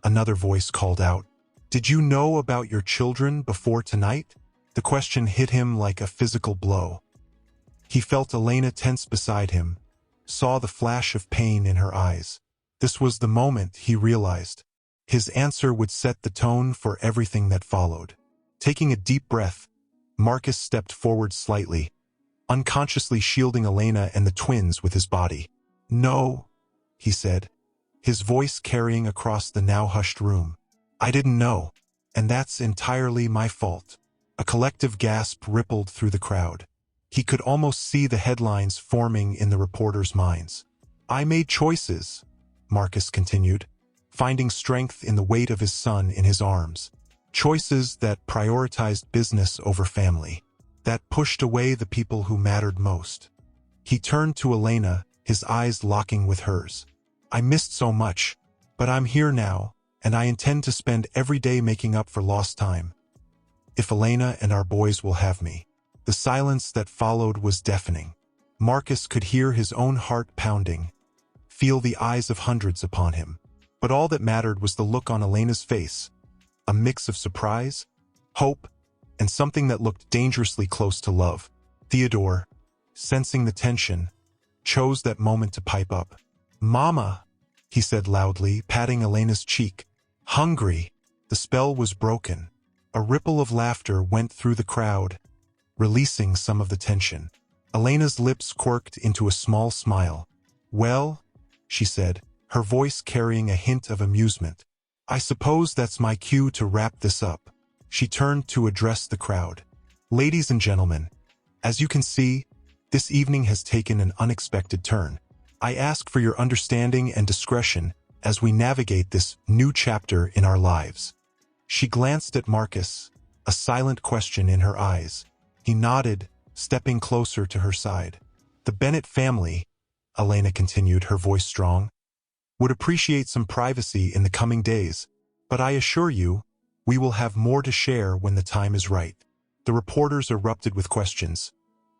another voice called out, "did you know about your children before tonight?" The question hit him like a physical blow. He felt Elena tense beside him, saw the flash of pain in her eyes. This was the moment he realized his answer would set the tone for everything that followed. Taking a deep breath, Marcus stepped forward slightly, unconsciously shielding Elena and the twins with his body. "No," he said, his voice carrying across the now hushed room. "I didn't know, and that's entirely my fault." A collective gasp rippled through the crowd. He could almost see the headlines forming in the reporters' minds. "I made choices," Marcus continued, finding strength in the weight of his son in his arms. Choices that prioritized business over family, that pushed away the people who mattered most. He turned to Elena, his eyes locking with hers. "I missed so much, but I'm here now, and I intend to spend every day making up for lost time. If Elena and our boys will have me." The silence that followed was deafening. Marcus could hear his own heart pounding, feel the eyes of hundreds upon him. But all that mattered was the look on Elena's face, a mix of surprise, hope, and something that looked dangerously close to love. Theodore, sensing the tension, chose that moment to pipe up. "Mama," he said loudly, patting Elena's cheek. "Hungry." The spell was broken. A ripple of laughter went through the crowd, releasing some of the tension. Elena's lips quirked into a small smile. "Well," she said, her voice carrying a hint of amusement, "I suppose that's my cue to wrap this up." She turned to address the crowd. "Ladies and gentlemen, as you can see, this evening has taken an unexpected turn. I ask for your understanding and discretion as we navigate this new chapter in our lives." She glanced at Marcus, a silent question in her eyes. He nodded, stepping closer to her side. "The Bennett family," Elena continued, her voice strong, "would appreciate some privacy in the coming days, but I assure you, we will have more to share when the time is right." The reporters erupted with questions,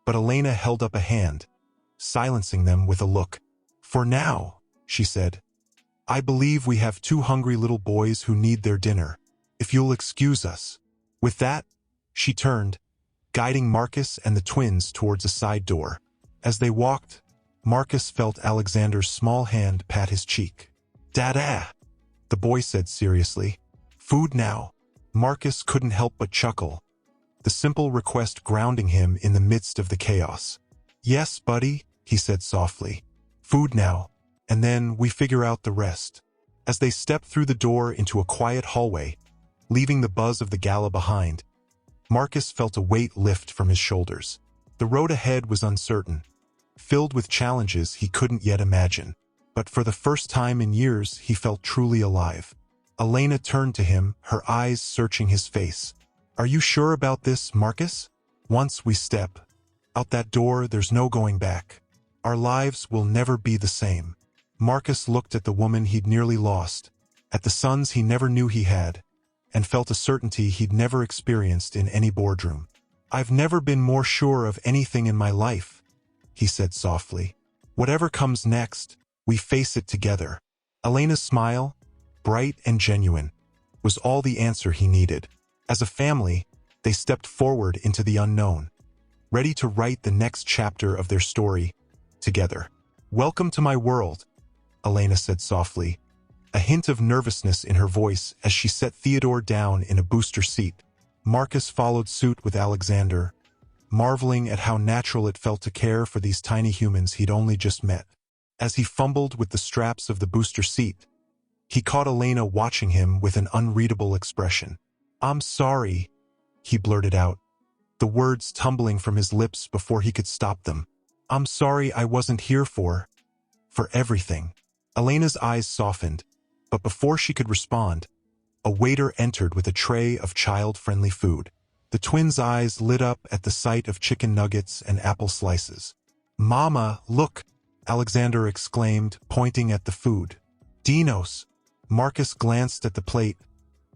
but Elena held up a hand, silencing them with a look. "For now," she said, "I believe we have two hungry little boys who need their dinner. If you'll excuse us." With that, she turned, guiding Marcus and the twins towards a side door. As they walked, Marcus felt Alexander's small hand pat his cheek. "Dada," the boy said seriously. "Food now." Marcus couldn't help but chuckle, the simple request grounding him in the midst of the chaos. "Yes, buddy," he said softly. "Food now, and then we figure out the rest." As they stepped through the door into a quiet hallway, leaving the buzz of the gala behind, Marcus felt a weight lift from his shoulders. The road ahead was uncertain, filled with challenges he couldn't yet imagine. But for the first time in years, he felt truly alive. Elena turned to him, her eyes searching his face. "Are you sure about this, Marcus? Once we step out that door, there's no going back. Our lives will never be the same." Marcus looked at the woman he'd nearly lost, at the sons he never knew he had, and felt a certainty he'd never experienced in any boardroom. "I've never been more sure of anything in my life," he said softly. "Whatever comes next, we face it together." Elena's smile, bright and genuine, was all the answer he needed. As a family, they stepped forward into the unknown, ready to write the next chapter of their story together. "Welcome to my world," Elena said softly, a hint of nervousness in her voice as she set Theodore down in a booster seat. Marcus followed suit with Alexander, marveling at how natural it felt to care for these tiny humans he'd only just met. As he fumbled with the straps of the booster seat, he caught Elena watching him with an unreadable expression. "I'm sorry," he blurted out, the words tumbling from his lips before he could stop them. "I'm sorry I wasn't here for everything." Elena's eyes softened, but before she could respond, a waiter entered with a tray of child-friendly food. The twins' eyes lit up at the sight of chicken nuggets and apple slices. "Mama, look!" Alexander exclaimed, pointing at the food. "Dinos!" Marcus glanced at the plate,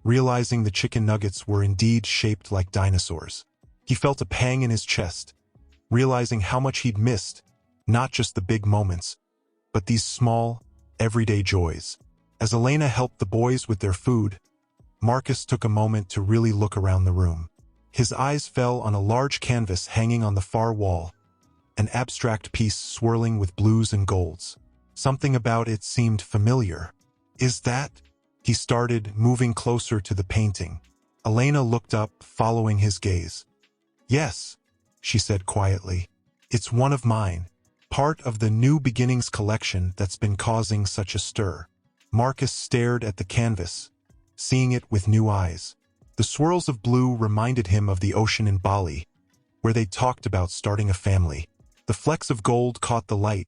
realizing the chicken nuggets were indeed shaped like dinosaurs. He felt a pang in his chest, realizing how much he'd missed, not just the big moments, but these small, everyday joys. As Elena helped the boys with their food, Marcus took a moment to really look around the room. His eyes fell on a large canvas hanging on the far wall, an abstract piece swirling with blues and golds. Something about it seemed familiar. "Is that?" He started, moving closer to the painting. Elena looked up, following his gaze. "Yes," she said quietly. "It's one of mine. Part of the New Beginnings collection that's been causing such a stir." Marcus stared at the canvas, seeing it with new eyes. The swirls of blue reminded him of the ocean in Bali, where they talked about starting a family. The flecks of gold caught the light,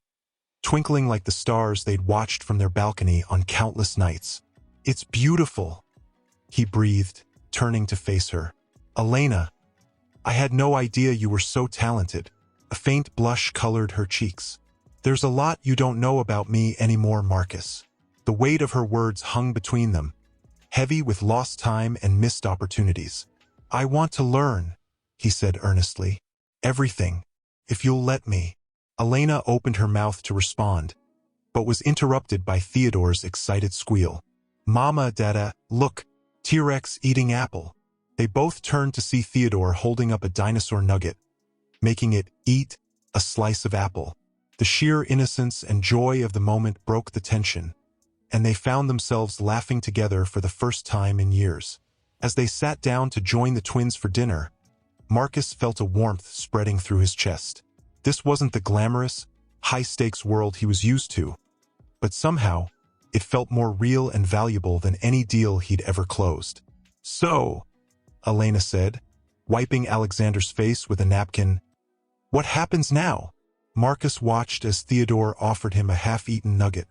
twinkling like the stars they'd watched from their balcony on countless nights. "It's beautiful," he breathed, turning to face her. "Elena, I had no idea you were so talented." A faint blush colored her cheeks. "There's a lot you don't know about me anymore, Marcus." The weight of her words hung between them, heavy with lost time and missed opportunities. "I want to learn," he said earnestly. "Everything, if you'll let me." Elena opened her mouth to respond, but was interrupted by Theodore's excited squeal. "Mama, Dada, look, T-Rex eating apple." They both turned to see Theodore holding up a dinosaur nugget, making it eat a slice of apple. The sheer innocence and joy of the moment broke the tension, and they found themselves laughing together for the first time in years. As they sat down to join the twins for dinner, Marcus felt a warmth spreading through his chest. This wasn't the glamorous, high-stakes world he was used to, but somehow, it felt more real and valuable than any deal he'd ever closed. "So," Elena said, wiping Alexander's face with a napkin, "what happens now?" Marcus watched as Theodore offered him a half-eaten nugget,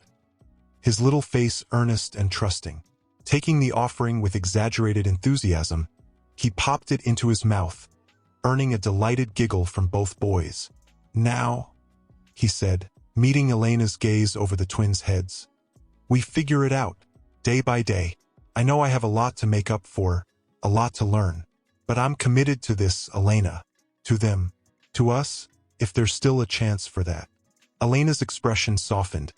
his little face earnest and trusting. Taking the offering with exaggerated enthusiasm, he popped it into his mouth, earning a delighted giggle from both boys. "Now," he said, meeting Elena's gaze over the twins' heads, "we figure it out, day by day. I know I have a lot to make up for, a lot to learn. But I'm committed to this, Elena. To them. To us, if there's still a chance for that." Elena's expression softened,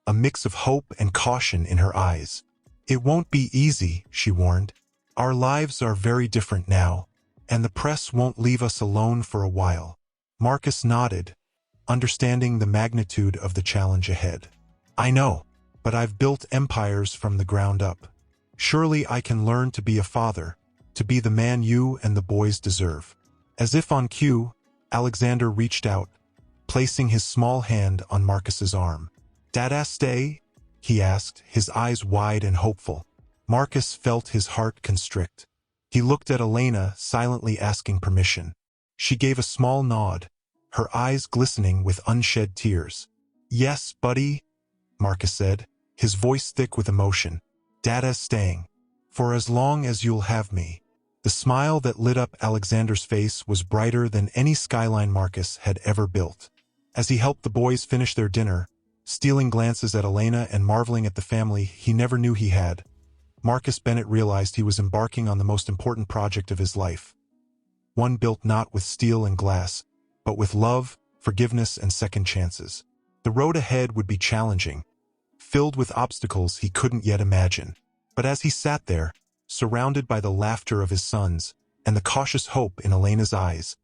a mix of hope and caution in her eyes. "It won't be easy," she warned. "Our lives are very different now, and the press won't leave us alone for a while." Marcus nodded, understanding the magnitude of the challenge ahead. "I know, but I've built empires from the ground up. Surely I can learn to be a father, to be the man you and the boys deserve." As if on cue, Alexander reached out, placing his small hand on Marcus's arm. "Dada stay?" he asked, his eyes wide and hopeful. Marcus felt his heart constrict. He looked at Elena, silently asking permission. She gave a small nod, her eyes glistening with unshed tears. "Yes, buddy," Marcus said, his voice thick with emotion. "Dada's staying. For as long as you'll have me." The smile that lit up Alexander's face was brighter than any skyline Marcus had ever built. As he helped the boys finish their dinner, stealing glances at Elena and marveling at the family he never knew he had, Marcus Bennett realized he was embarking on the most important project of his life. One built not with steel and glass, but with love, forgiveness, and second chances. The road ahead would be challenging, filled with obstacles he couldn't yet imagine. But as he sat there, surrounded by the laughter of his sons and the cautious hope in Elena's eyes,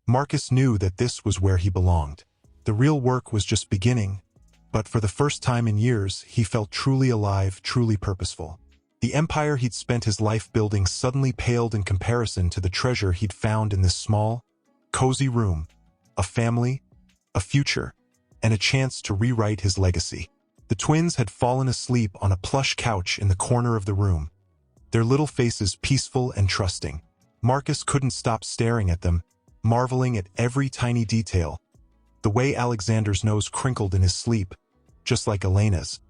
Marcus knew that this was where he belonged. The real work was just beginning, but for the first time in years, he felt truly alive, truly purposeful. The empire he'd spent his life building suddenly paled in comparison to the treasure he'd found in this small, cozy room: a family, a future, and a chance to rewrite his legacy. The twins had fallen asleep on a plush couch in the corner of the room, their little faces peaceful and trusting. Marcus couldn't stop staring at them, marveling at every tiny detail. The way Alexander's nose crinkled in his sleep, just like Elena's,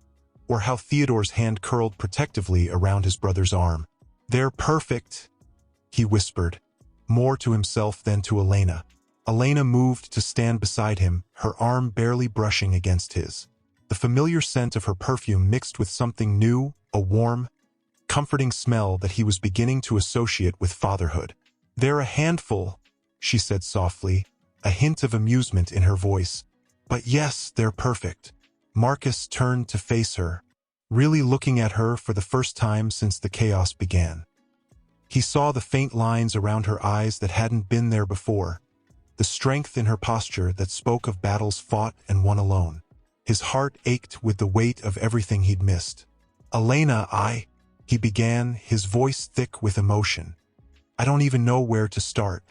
or how Theodore's hand curled protectively around his brother's arm. "They're perfect," he whispered, more to himself than to Elena. Elena moved to stand beside him, her arm barely brushing against his. The familiar scent of her perfume mixed with something new, a warm, comforting smell that he was beginning to associate with fatherhood. "They're a handful," she said softly, a hint of amusement in her voice. "But yes, they're perfect." Marcus turned to face her, really looking at her for the first time since the chaos began. He saw the faint lines around her eyes that hadn't been there before, the strength in her posture that spoke of battles fought and won alone. His heart ached with the weight of everything he'd missed. "Elena, he began, his voice thick with emotion. "I don't even know where to start,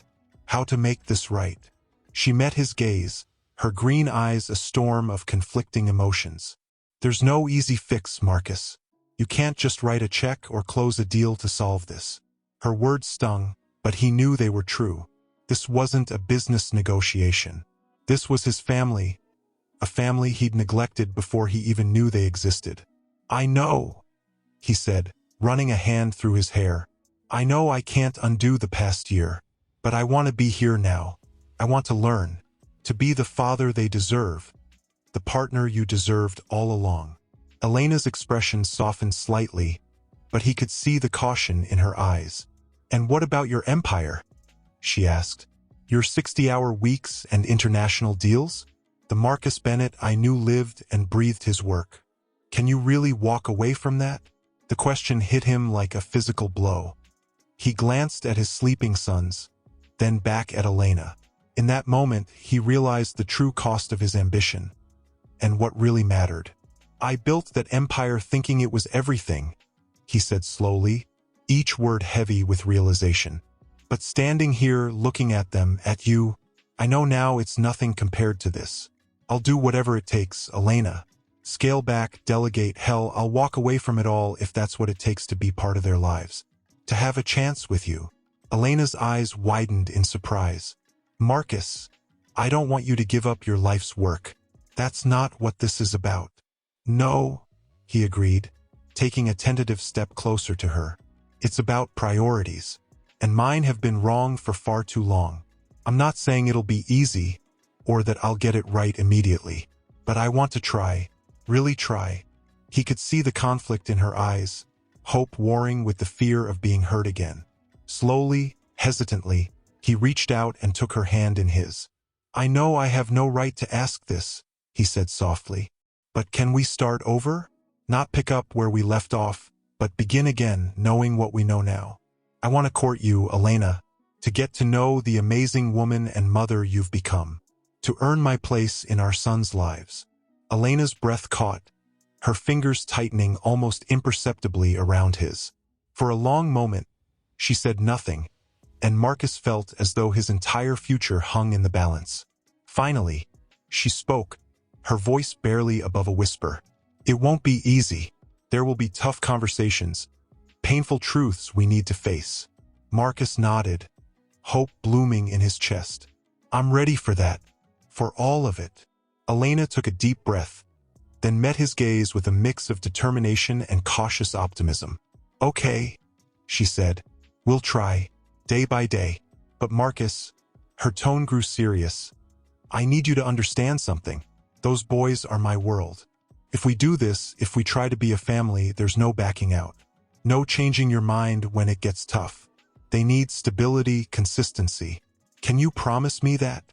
how to make this right." She met his gaze, her green eyes a storm of conflicting emotions. "There's no easy fix, Marcus. You can't just write a check or close a deal to solve this." Her words stung, but he knew they were true. This wasn't a business negotiation. This was his family, a family he'd neglected before he even knew they existed. "I know," he said, running a hand through his hair. "I know I can't undo the past year, but I want to be here now. I want to learn, to be the father they deserve, the partner you deserved all along." Elena's expression softened slightly, but he could see the caution in her eyes. "And what about your empire?" she asked. "Your 60-hour weeks and international deals? The Marcus Bennett I knew lived and breathed his work. Can you really walk away from that?" The question hit him like a physical blow. He glanced at his sleeping sons, then back at Elena. In that moment, he realized the true cost of his ambition, and what really mattered. "I built that empire thinking it was everything," he said slowly, each word heavy with realization. "But standing here looking at them, at you, I know now it's nothing compared to this. I'll do whatever it takes, Elena. Scale back, delegate, hell, I'll walk away from it all if that's what it takes to be part of their lives. To have a chance with you. Elena's eyes widened in surprise. Marcus, I don't want you to give up your life's work. That's not what this is about. No, he agreed, taking a tentative step closer to her. It's about priorities. And mine have been wrong for far too long. I'm not saying it'll be easy, or that I'll get it right immediately. But I want to try, really try. He could see the conflict in her eyes, hope warring with the fear of being hurt again. Slowly, hesitantly, he reached out and took her hand in his. I know I have no right to ask this, he said softly. But can we start over? Not pick up where we left off, but begin again, knowing what we know now. I want to court you, Elena, to get to know the amazing woman and mother you've become, to earn my place in our sons' lives. Elena's breath caught, her fingers tightening almost imperceptibly around his. For a long moment, she said nothing, and Marcus felt as though his entire future hung in the balance. Finally, she spoke, her voice barely above a whisper. It won't be easy. There will be tough conversations, painful truths we need to face. Marcus nodded, hope blooming in his chest. I'm ready for that. For all of it. Elena took a deep breath, then met his gaze with a mix of determination and cautious optimism. Okay, she said. We'll try, day by day. But Marcus, her tone grew serious. I need you to understand something. Those boys are my world. If we do this, if we try to be a family, there's no backing out. No changing your mind when it gets tough. They need stability, consistency. Can you promise me that?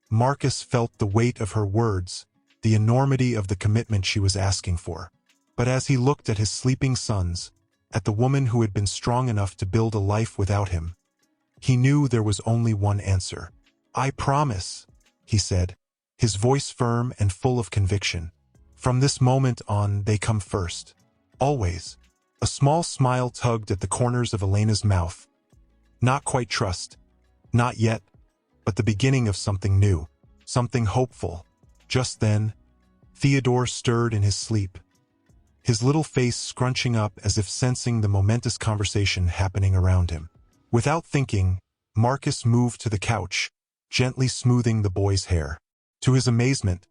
Marcus felt the weight of her words, the enormity of the commitment she was asking for. But as he looked at his sleeping sons, at the woman who had been strong enough to build a life without him, he knew there was only one answer. I promise, he said, his voice firm and full of conviction. From this moment on, they come first. Always. A small smile tugged at the corners of Elena's mouth. Not quite trust. Not yet. But the beginning of something new. Something hopeful. Just then, Theodore stirred in his sleep, his little face scrunching up as if sensing the momentous conversation happening around him. Without thinking, Marcus moved to the couch, gently smoothing the boy's hair. To his amazement,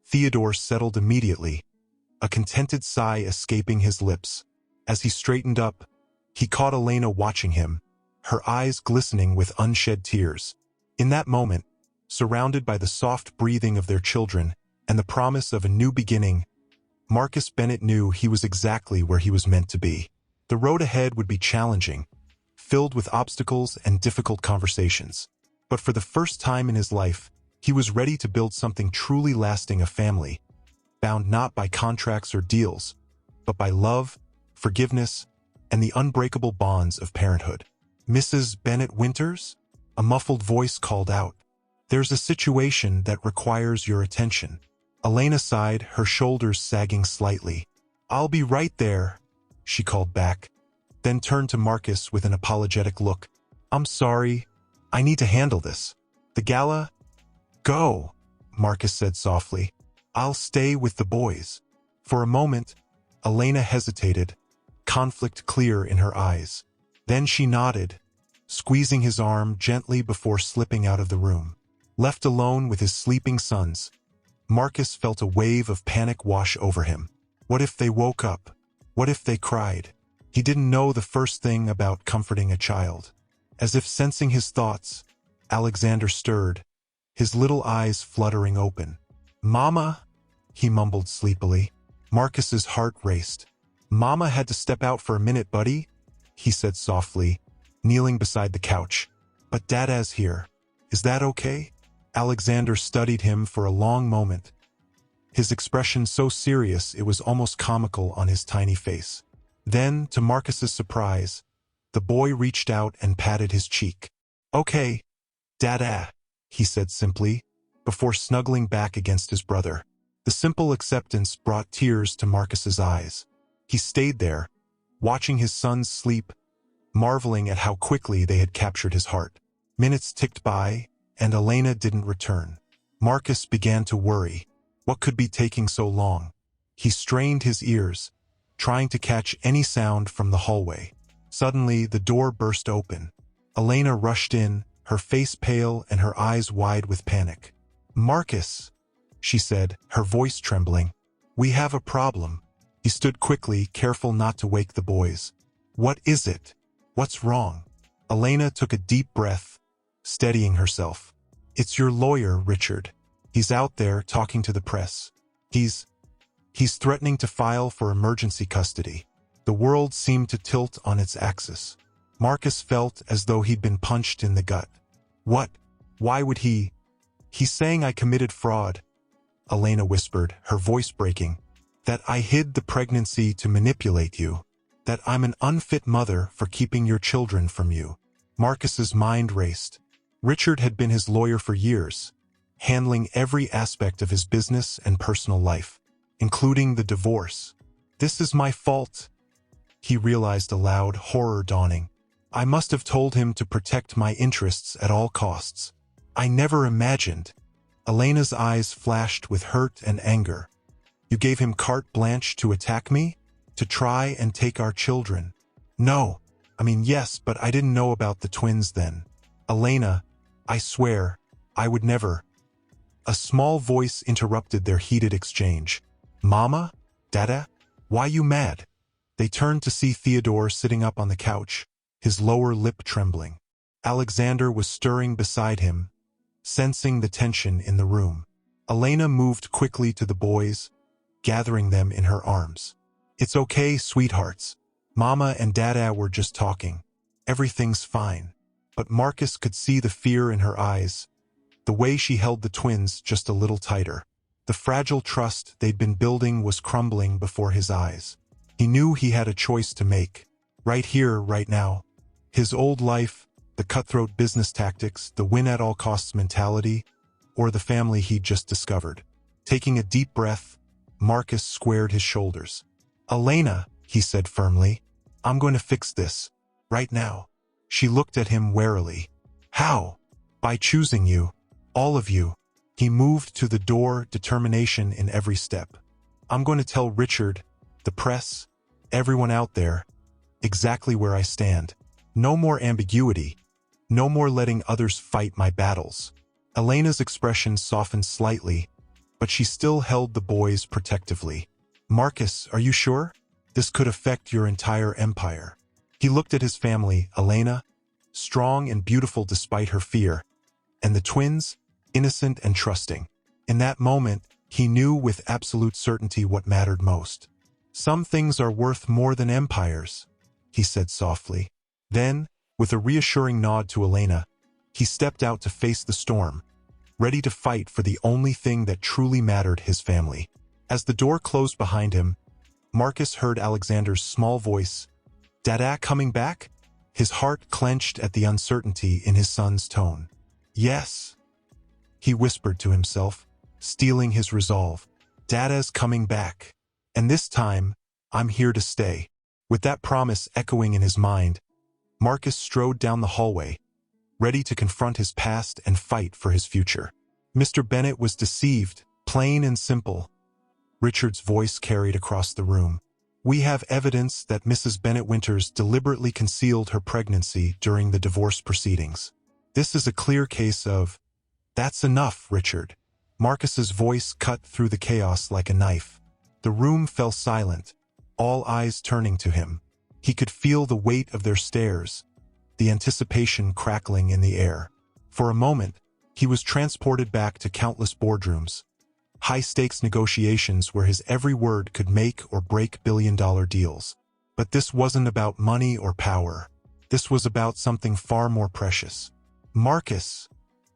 Theodore settled immediately, a contented sigh escaping his lips. As he straightened up, he caught Elena watching him, her eyes glistening with unshed tears. In that moment, surrounded by the soft breathing of their children and the promise of a new beginning, Marcus Bennett knew he was exactly where he was meant to be. The road ahead would be challenging, filled with obstacles and difficult conversations. But for the first time in his life, he was ready to build something truly lasting, a family, bound not by contracts or deals, but by love, forgiveness, and the unbreakable bonds of parenthood. Mrs. Bennett Winters? A muffled voice called out. There's a situation that requires your attention. Elena sighed, her shoulders sagging slightly. I'll be right there, she called back, then turned to Marcus with an apologetic look. I'm sorry. I need to handle this. The gala? Go, Marcus said softly. I'll stay with the boys. For a moment, Elena hesitated, conflict clear in her eyes. Then she nodded, squeezing his arm gently before slipping out of the room. Left alone with his sleeping sons, Marcus felt a wave of panic wash over him. What if they woke up? What if they cried? He didn't know the first thing about comforting a child. As if sensing his thoughts, Alexander stirred, his little eyes fluttering open. Mama, he mumbled sleepily. Marcus's heart raced. Mama had to step out for a minute, buddy, he said softly, kneeling beside the couch. But Dada's here. Is that okay? Alexander studied him for a long moment, his expression so serious it was almost comical on his tiny face. Then, to Marcus's surprise, the boy reached out and patted his cheek. Okay, Dada, he said simply, before snuggling back against his brother. The simple acceptance brought tears to Marcus's eyes. He stayed there, watching his sons sleep, marveling at how quickly they had captured his heart. Minutes ticked by, and Elena didn't return. Marcus began to worry. What could be taking so long? He strained his ears, trying to catch any sound from the hallway. Suddenly, the door burst open. Elena rushed in, her face pale and her eyes wide with panic. "Marcus," she said, her voice trembling. "We have a problem." He stood quickly, careful not to wake the boys. "What is it? What's wrong?" Elena took a deep breath, steadying herself. "It's your lawyer, Richard. He's out there talking to the press. He's threatening to file for emergency custody." The world seemed to tilt on its axis. Marcus felt as though he'd been punched in the gut. "What? Why would he? He's saying I committed fraud," Elena whispered, her voice breaking. "That I hid the pregnancy to manipulate you. That I'm an unfit mother for keeping your children from you." Marcus's mind raced. Richard had been his lawyer for years, handling every aspect of his business and personal life, including the divorce. "This is my fault," he realized aloud, horror dawning. "I must have told him to protect my interests at all costs. I never imagined." Elena's eyes flashed with hurt and anger. "You gave him carte blanche to attack me? To try and take our children?" "No. Yes, but I didn't know about the twins then. Elena, I swear, I would never." A small voice interrupted their heated exchange. "Mama? Dada? Why you mad?" They turned to see Theodore sitting up on the couch, his lower lip trembling. Alexander was stirring beside him, sensing the tension in the room. Elena moved quickly to the boys, gathering them in her arms. "It's okay, sweethearts. Mama and Dada were just talking. Everything's fine." But Marcus could see the fear in her eyes, the way she held the twins just a little tighter. The fragile trust they'd been building was crumbling before his eyes. He knew he had a choice to make. Right here, right now. His old life, the cutthroat business tactics, the win-at-all-costs mentality, or the family he'd just discovered. Taking a deep breath, Marcus squared his shoulders. "Elena," he said firmly, "I'm going to fix this. Right now." She looked at him warily. "How?" "By choosing you. All of you." He moved to the door, determination in every step. "I'm going to tell Richard, the press, everyone out there, exactly where I stand. No more ambiguity. No more letting others fight my battles." Elena's expression softened slightly, but she still held the boys protectively. "Marcus, are you sure? This could affect your entire empire." He looked at his family, Elena, strong and beautiful despite her fear, and the twins, innocent and trusting. In that moment, he knew with absolute certainty what mattered most. "Some things are worth more than empires," he said softly. Then, with a reassuring nod to Elena, he stepped out to face the storm, ready to fight for the only thing that truly mattered: his family. As the door closed behind him, Marcus heard Alexander's small voice, "Dada coming back?" His heart clenched at the uncertainty in his son's tone. "Yes," he whispered to himself, steeling his resolve. "Dada's coming back. And this time, I'm here to stay." With that promise echoing in his mind, Marcus strode down the hallway, ready to confront his past and fight for his future. "Mr. Bennett was deceived, plain and simple," Richard's voice carried across the room. "We have evidence that Mrs. Bennett Winters deliberately concealed her pregnancy during the divorce proceedings. This is a clear case of—" "That's enough, Richard." Marcus's voice cut through the chaos like a knife. The room fell silent, all eyes turning to him. He could feel the weight of their stares, the anticipation crackling in the air. For a moment, he was transported back to countless boardrooms, high-stakes negotiations where his every word could make or break billion-dollar deals. But this wasn't about money or power. This was about something far more precious. "Marcus,"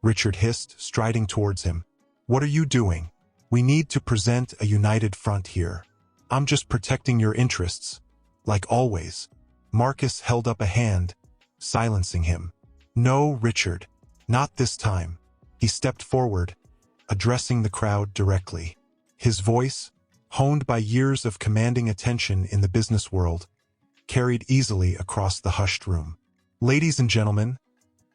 Richard hissed, striding towards him. "What are you doing? We need to present a united front here." "I'm just protecting your interests, like always." Marcus held up a hand, silencing him. "No, Richard, not this time." He stepped forward, addressing the crowd directly. His voice, honed by years of commanding attention in the business world, carried easily across the hushed room. "Ladies and gentlemen,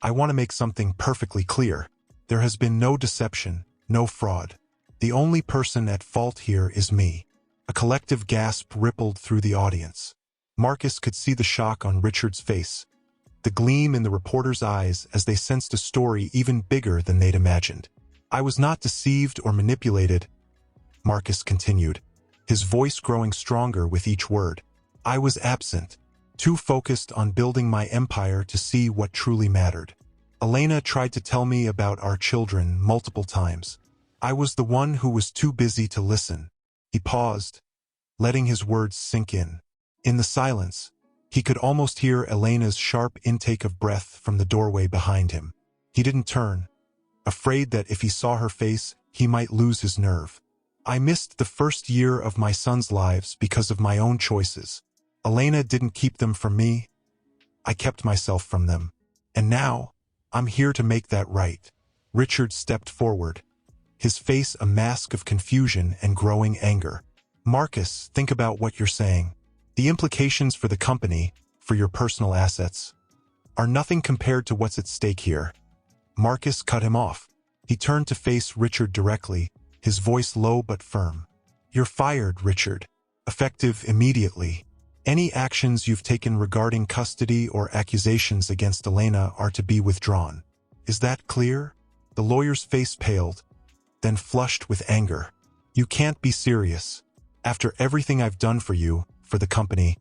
I want to make something perfectly clear. There has been no deception, no fraud. The only person at fault here is me." A collective gasp rippled through the audience. Marcus could see the shock on Richard's face, the gleam in the reporters' eyes as they sensed a story even bigger than they'd imagined. "I was not deceived or manipulated," Marcus continued, his voice growing stronger with each word. "I was absent, too focused on building my empire to see what truly mattered. Elena tried to tell me about our children multiple times. I was the one who was too busy to listen." He paused, letting his words sink in. In the silence, he could almost hear Elena's sharp intake of breath from the doorway behind him. He didn't turn, afraid that if he saw her face, he might lose his nerve. "I missed the first year of my sons' lives because of my own choices. Elena didn't keep them from me. I kept myself from them. And now, I'm here to make that right." Richard stepped forward, his face a mask of confusion and growing anger. "Marcus, think about what you're saying. The implications for the company, for your personal assets, are nothing compared to what's at stake here." Marcus cut him off. He turned to face Richard directly, his voice low but firm. "You're fired, Richard. Effective immediately. Any actions you've taken regarding custody or accusations against Elena are to be withdrawn. Is that clear?" The lawyer's face paled, then flushed with anger. "You can't be serious. After everything I've done for you, for the company."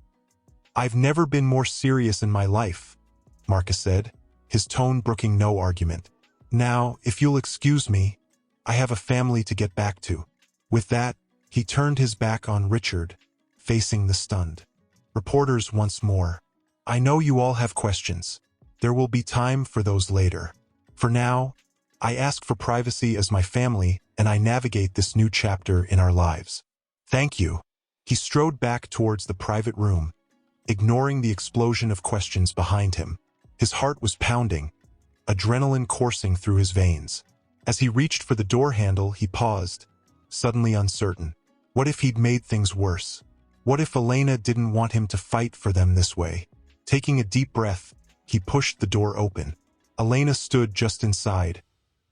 "I've never been more serious in my life," Marcus said, his tone brooking no argument. "Now, if you'll excuse me, I have a family to get back to." With that, he turned his back on Richard, facing the stunned reporters once more. "I know you all have questions. There will be time for those later. For now, I ask for privacy as my family and I navigate this new chapter in our lives. Thank you." He strode back towards the private room, ignoring the explosion of questions behind him. His heart was pounding, adrenaline coursing through his veins. As he reached for the door handle, he paused, suddenly uncertain. What if he'd made things worse? What if Elena didn't want him to fight for them this way? Taking a deep breath, he pushed the door open. Elena stood just inside,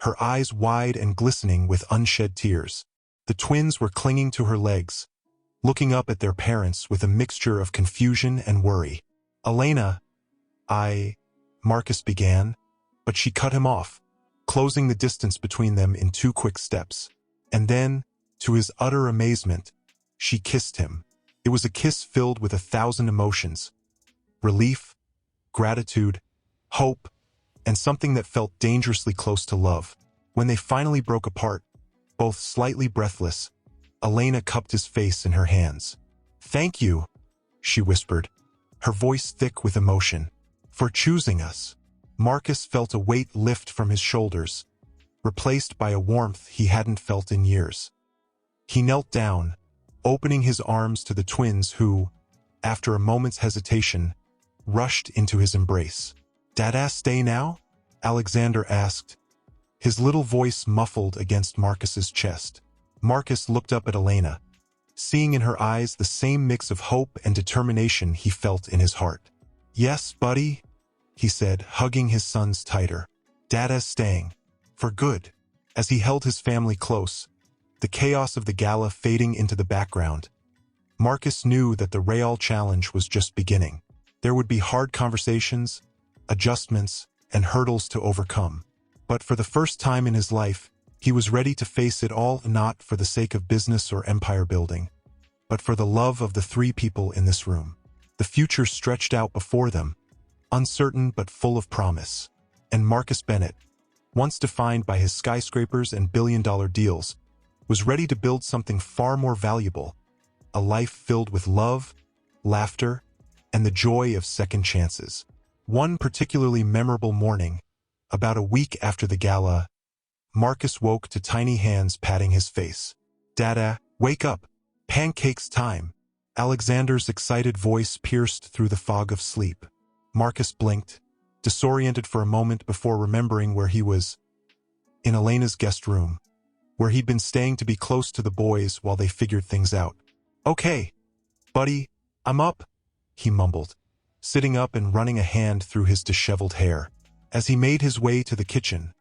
her eyes wide and glistening with unshed tears. The twins were clinging to her legs, looking up at their parents with a mixture of confusion and worry. "Elena, Marcus began, but she cut him off, closing the distance between them in 2 quick steps. And then, to his utter amazement, she kissed him. It was a kiss filled with 1,000 emotions: relief, gratitude, hope, and something that felt dangerously close to love. When they finally broke apart, both slightly breathless, Elena cupped his face in her hands. "Thank you," she whispered, her voice thick with emotion, "for choosing us." Marcus felt a weight lift from his shoulders, replaced by a warmth he hadn't felt in years. He knelt down, opening his arms to the twins who, after a moment's hesitation, rushed into his embrace. "Dada stay now?" Alexander asked, his little voice muffled against Marcus's chest. Marcus looked up at Elena, seeing in her eyes the same mix of hope and determination he felt in his heart. "Yes, buddy," he said, hugging his sons tighter. "Dada's staying. For good." As he held his family close, the chaos of the gala fading into the background, Marcus knew that the Real challenge was just beginning. There would be hard conversations, adjustments, and hurdles to overcome. But for the first time in his life, he was ready to face it all, not for the sake of business or empire building, but for the love of the 3 people in this room. The future stretched out before them, uncertain but full of promise. And Marcus Bennett, once defined by his skyscrapers and billion-dollar deals, was ready to build something far more valuable: a life filled with love, laughter, and the joy of second chances. One particularly memorable morning, about a week after the gala, Marcus woke to tiny hands patting his face. "Dada, wake up! Pancakes time!" Alexander's excited voice pierced through the fog of sleep. Marcus blinked, disoriented for a moment before remembering where he was. In Elena's guest room, where he'd been staying to be close to the boys while they figured things out. "Okay, buddy, I'm up," he mumbled, sitting up and running a hand through his disheveled hair. As he made his way to the kitchen,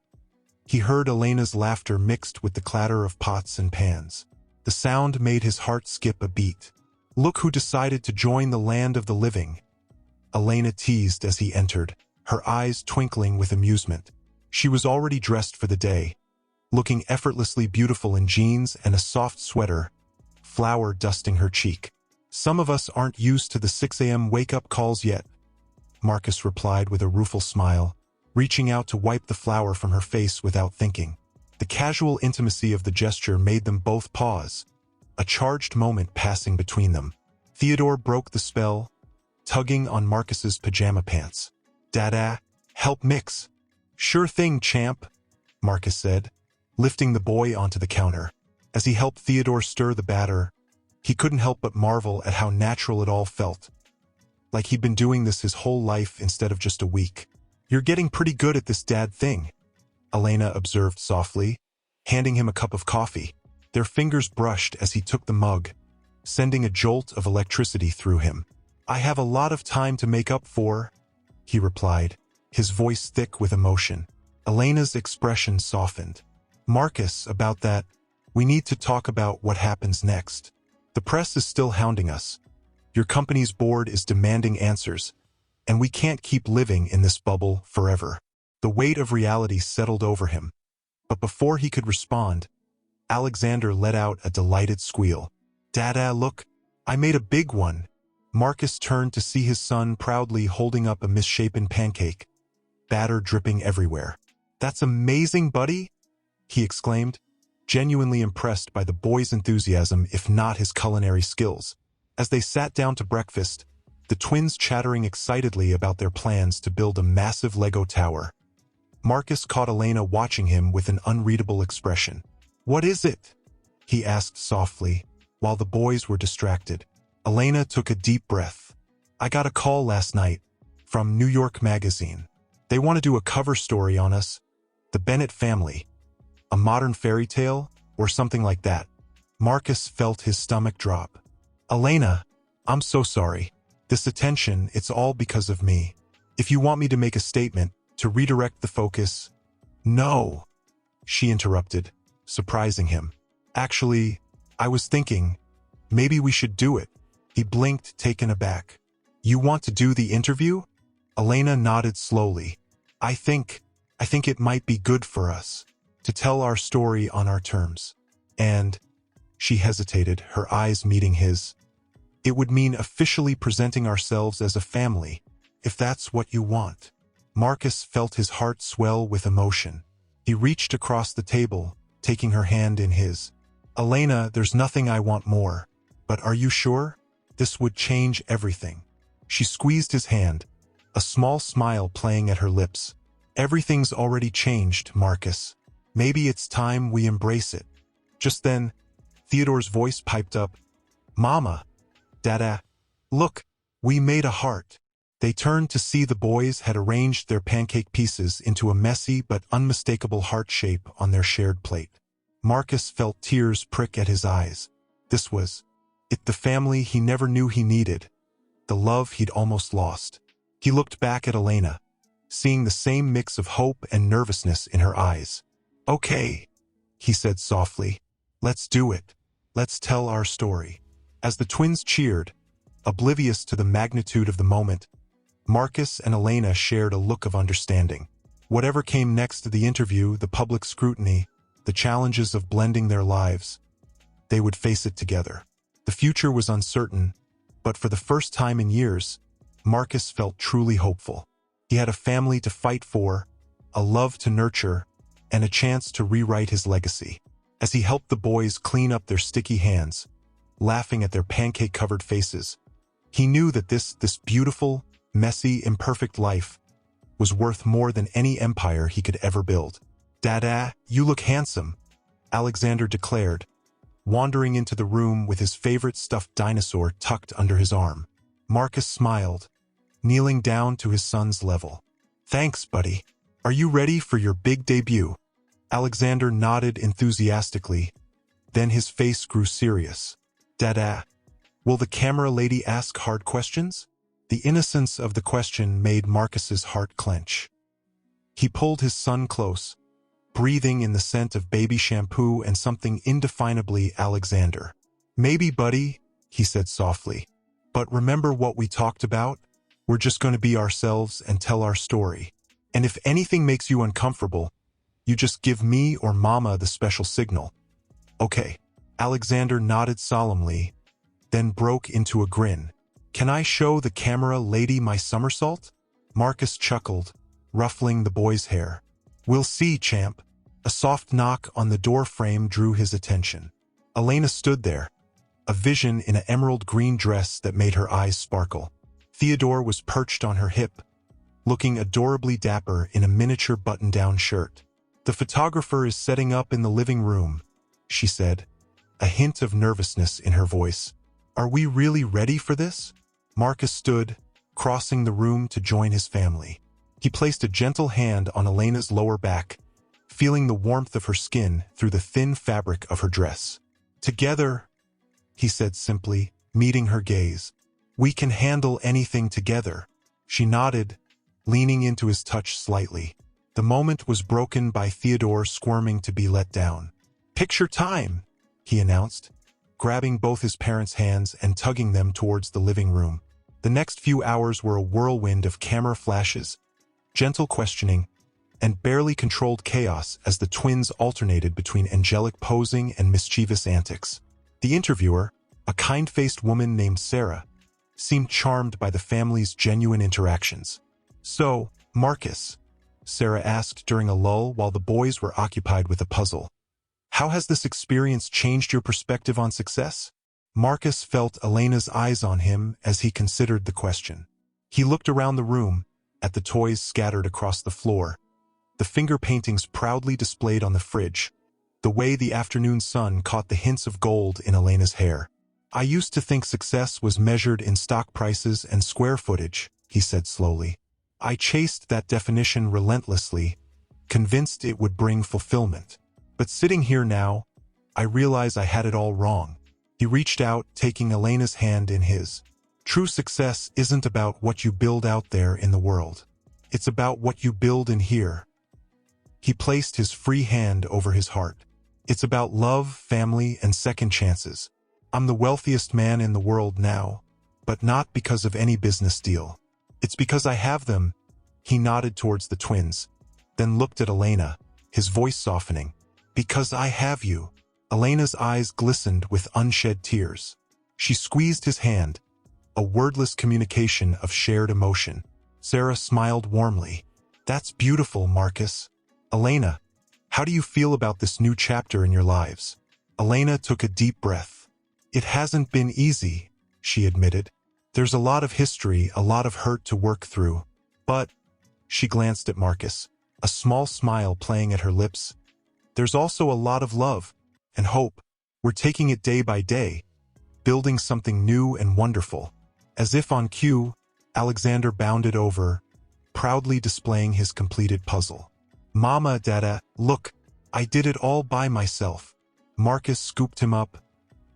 He heard Elena's laughter mixed with the clatter of pots and pans. The sound made his heart skip a beat. Look who decided to join the land of the living, Elena teased as he entered, her eyes twinkling with amusement. She was already dressed for the day, looking effortlessly beautiful in jeans and a soft sweater, flour dusting her cheek. Some of us aren't used to the 6 a.m. wake-up calls yet, Marcus replied with a rueful smile, reaching out to wipe the flour from her face without thinking. The casual intimacy of the gesture made them both pause, a charged moment passing between them. Theodore broke the spell, tugging on Marcus's pajama pants. "Dada, help mix." "Sure thing, champ," Marcus said, lifting the boy onto the counter. As he helped Theodore stir the batter, he couldn't help but marvel at how natural it all felt. Like he'd been doing this his whole life instead of just a week. "You're getting pretty good at this dad thing," Elena observed softly, handing him a cup of coffee. Their fingers brushed as he took the mug, sending a jolt of electricity through him. "I have a lot of time to make up for," he replied, his voice thick with emotion. Elena's expression softened. "Marcus, about that, we need to talk about what happens next. The press is still hounding us. Your company's board is demanding answers, and we can't keep living in this bubble forever." The weight of reality settled over him, but before he could respond, Alexander let out a delighted squeal. "Dada, look, I made a big one." Marcus turned to see his son proudly holding up a misshapen pancake, batter dripping everywhere. "That's amazing, buddy," he exclaimed, genuinely impressed by the boy's enthusiasm if not his culinary skills. As they sat down to breakfast, the twins chattering excitedly about their plans to build a massive Lego tower. Marcus caught Elena watching him with an unreadable expression. "What is it?" he asked softly, while the boys were distracted. Elena took a deep breath. "I got a call last night from New York Magazine. They want to do a cover story on us, the Bennett family. A modern fairy tale, or something like that." Marcus felt his stomach drop. "Elena, I'm so sorry. This attention, it's all because of me. If you want me to make a statement, to redirect the focus—" "No," she interrupted, surprising him. "Actually, I was thinking, maybe we should do it." He blinked, taken aback. "You want to do the interview?" Elena nodded slowly. I think it might be good for us to tell our story on our terms. And," she hesitated, her eyes meeting his, "it would mean officially presenting ourselves as a family, if that's what you want." Marcus felt his heart swell with emotion. He reached across the table, taking her hand in his. "Elena, there's nothing I want more. But are you sure? This would change everything." She squeezed his hand, a small smile playing at her lips. "Everything's already changed, Marcus. Maybe it's time we embrace it." Just then, Theodore's voice piped up. "Mama, Dada, look, we made a heart." They turned to see the boys had arranged their pancake pieces into a messy but unmistakable heart shape on their shared plate. Marcus felt tears prick at his eyes. This was it, the family he never knew he needed, the love he'd almost lost. He looked back at Elena, seeing the same mix of hope and nervousness in her eyes. "Okay," he said softly. "Let's do it. Let's tell our story." As the twins cheered, oblivious to the magnitude of the moment, Marcus and Elena shared a look of understanding. Whatever came next to the interview, the public scrutiny, the challenges of blending their lives, they would face it together. The future was uncertain, but for the first time in years, Marcus felt truly hopeful. He had a family to fight for, a love to nurture, and a chance to rewrite his legacy. As he helped the boys clean up their sticky hands, laughing at their pancake-covered faces, he knew that this beautiful, messy, imperfect life was worth more than any empire he could ever build. "Dada, you look handsome," Alexander declared, wandering into the room with his favorite stuffed dinosaur tucked under his arm. Marcus smiled, kneeling down to his son's level. "Thanks, buddy. Are you ready for your big debut?" Alexander nodded enthusiastically, then his face grew serious. "Dada, will the camera lady ask hard questions?" The innocence of the question made Marcus's heart clench. He pulled his son close, breathing in the scent of baby shampoo and something indefinably Alexander. "Maybe, buddy," he said softly. "But remember what we talked about? We're just going to be ourselves and tell our story. And if anything makes you uncomfortable, you just give me or Mama the special signal." "Okay." Alexander nodded solemnly, then broke into a grin. "Can I show the camera lady my somersault?" Marcus chuckled, ruffling the boy's hair. "We'll see, champ." A soft knock on the door frame drew his attention. Elena stood there, a vision in an emerald green dress that made her eyes sparkle. Theodore was perched on her hip, looking adorably dapper in a miniature button-down shirt. "The photographer is setting up in the living room," she said, a hint of nervousness in her voice. "Are we really ready for this?" Marcus stood, crossing the room to join his family. He placed a gentle hand on Elena's lower back, feeling the warmth of her skin through the thin fabric of her dress. "Together," he said simply, meeting her gaze. "We can handle anything together." She nodded, leaning into his touch slightly. The moment was broken by Theodore squirming to be let down. "Picture time," he announced, grabbing both his parents' hands and tugging them towards the living room. The next few hours were a whirlwind of camera flashes, gentle questioning, and barely controlled chaos as the twins alternated between angelic posing and mischievous antics. The interviewer, a kind-faced woman named Sarah, seemed charmed by the family's genuine interactions. "So, Marcus," Sarah asked during a lull while the boys were occupied with a puzzle, "how has this experience changed your perspective on success?" Marcus felt Elena's eyes on him as he considered the question. He looked around the room, at the toys scattered across the floor, the finger paintings proudly displayed on the fridge, the way the afternoon sun caught the hints of gold in Elena's hair. "I used to think success was measured in stock prices and square footage," he said slowly. "I chased that definition relentlessly, convinced it would bring fulfillment. But sitting here now, I realize I had it all wrong." He reached out, taking Elena's hand in his. "True success isn't about what you build out there in the world. It's about what you build in here." He placed his free hand over his heart. "It's about love, family, and second chances. I'm the wealthiest man in the world now, but not because of any business deal. It's because I have them." He nodded towards the twins, then looked at Elena, his voice softening. "Because I have you." Elena's eyes glistened with unshed tears. She squeezed his hand, a wordless communication of shared emotion. Sarah smiled warmly. "That's beautiful, Marcus." "Elena, how do you feel about this new chapter in your lives?" Elena took a deep breath. "It hasn't been easy," she admitted. "There's a lot of history, a lot of hurt to work through. But," she glanced at Marcus, a small smile playing at her lips, "there's also a lot of love and hope. We're taking it day by day, building something new and wonderful." As if on cue, Alexander bounded over, proudly displaying his completed puzzle. "Mama, Dada, look, I did it all by myself." Marcus scooped him up,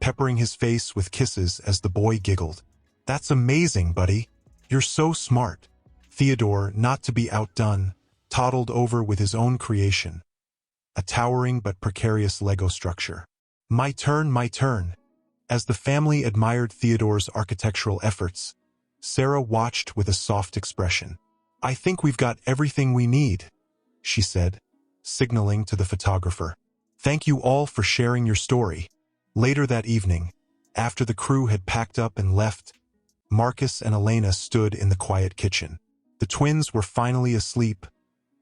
peppering his face with kisses as the boy giggled. "That's amazing, buddy. You're so smart." Theodore, not to be outdone, toddled over with his own creation, a towering but precarious Lego structure. My turn, my turn." As the family admired Theodore's architectural efforts, Sarah watched with a soft expression. "I think we've got everything we need," she said, signaling to the photographer. "Thank you all for sharing your story." Later that evening, after the crew had packed up and left, Marcus and Elena stood in the quiet kitchen. The twins were finally asleep,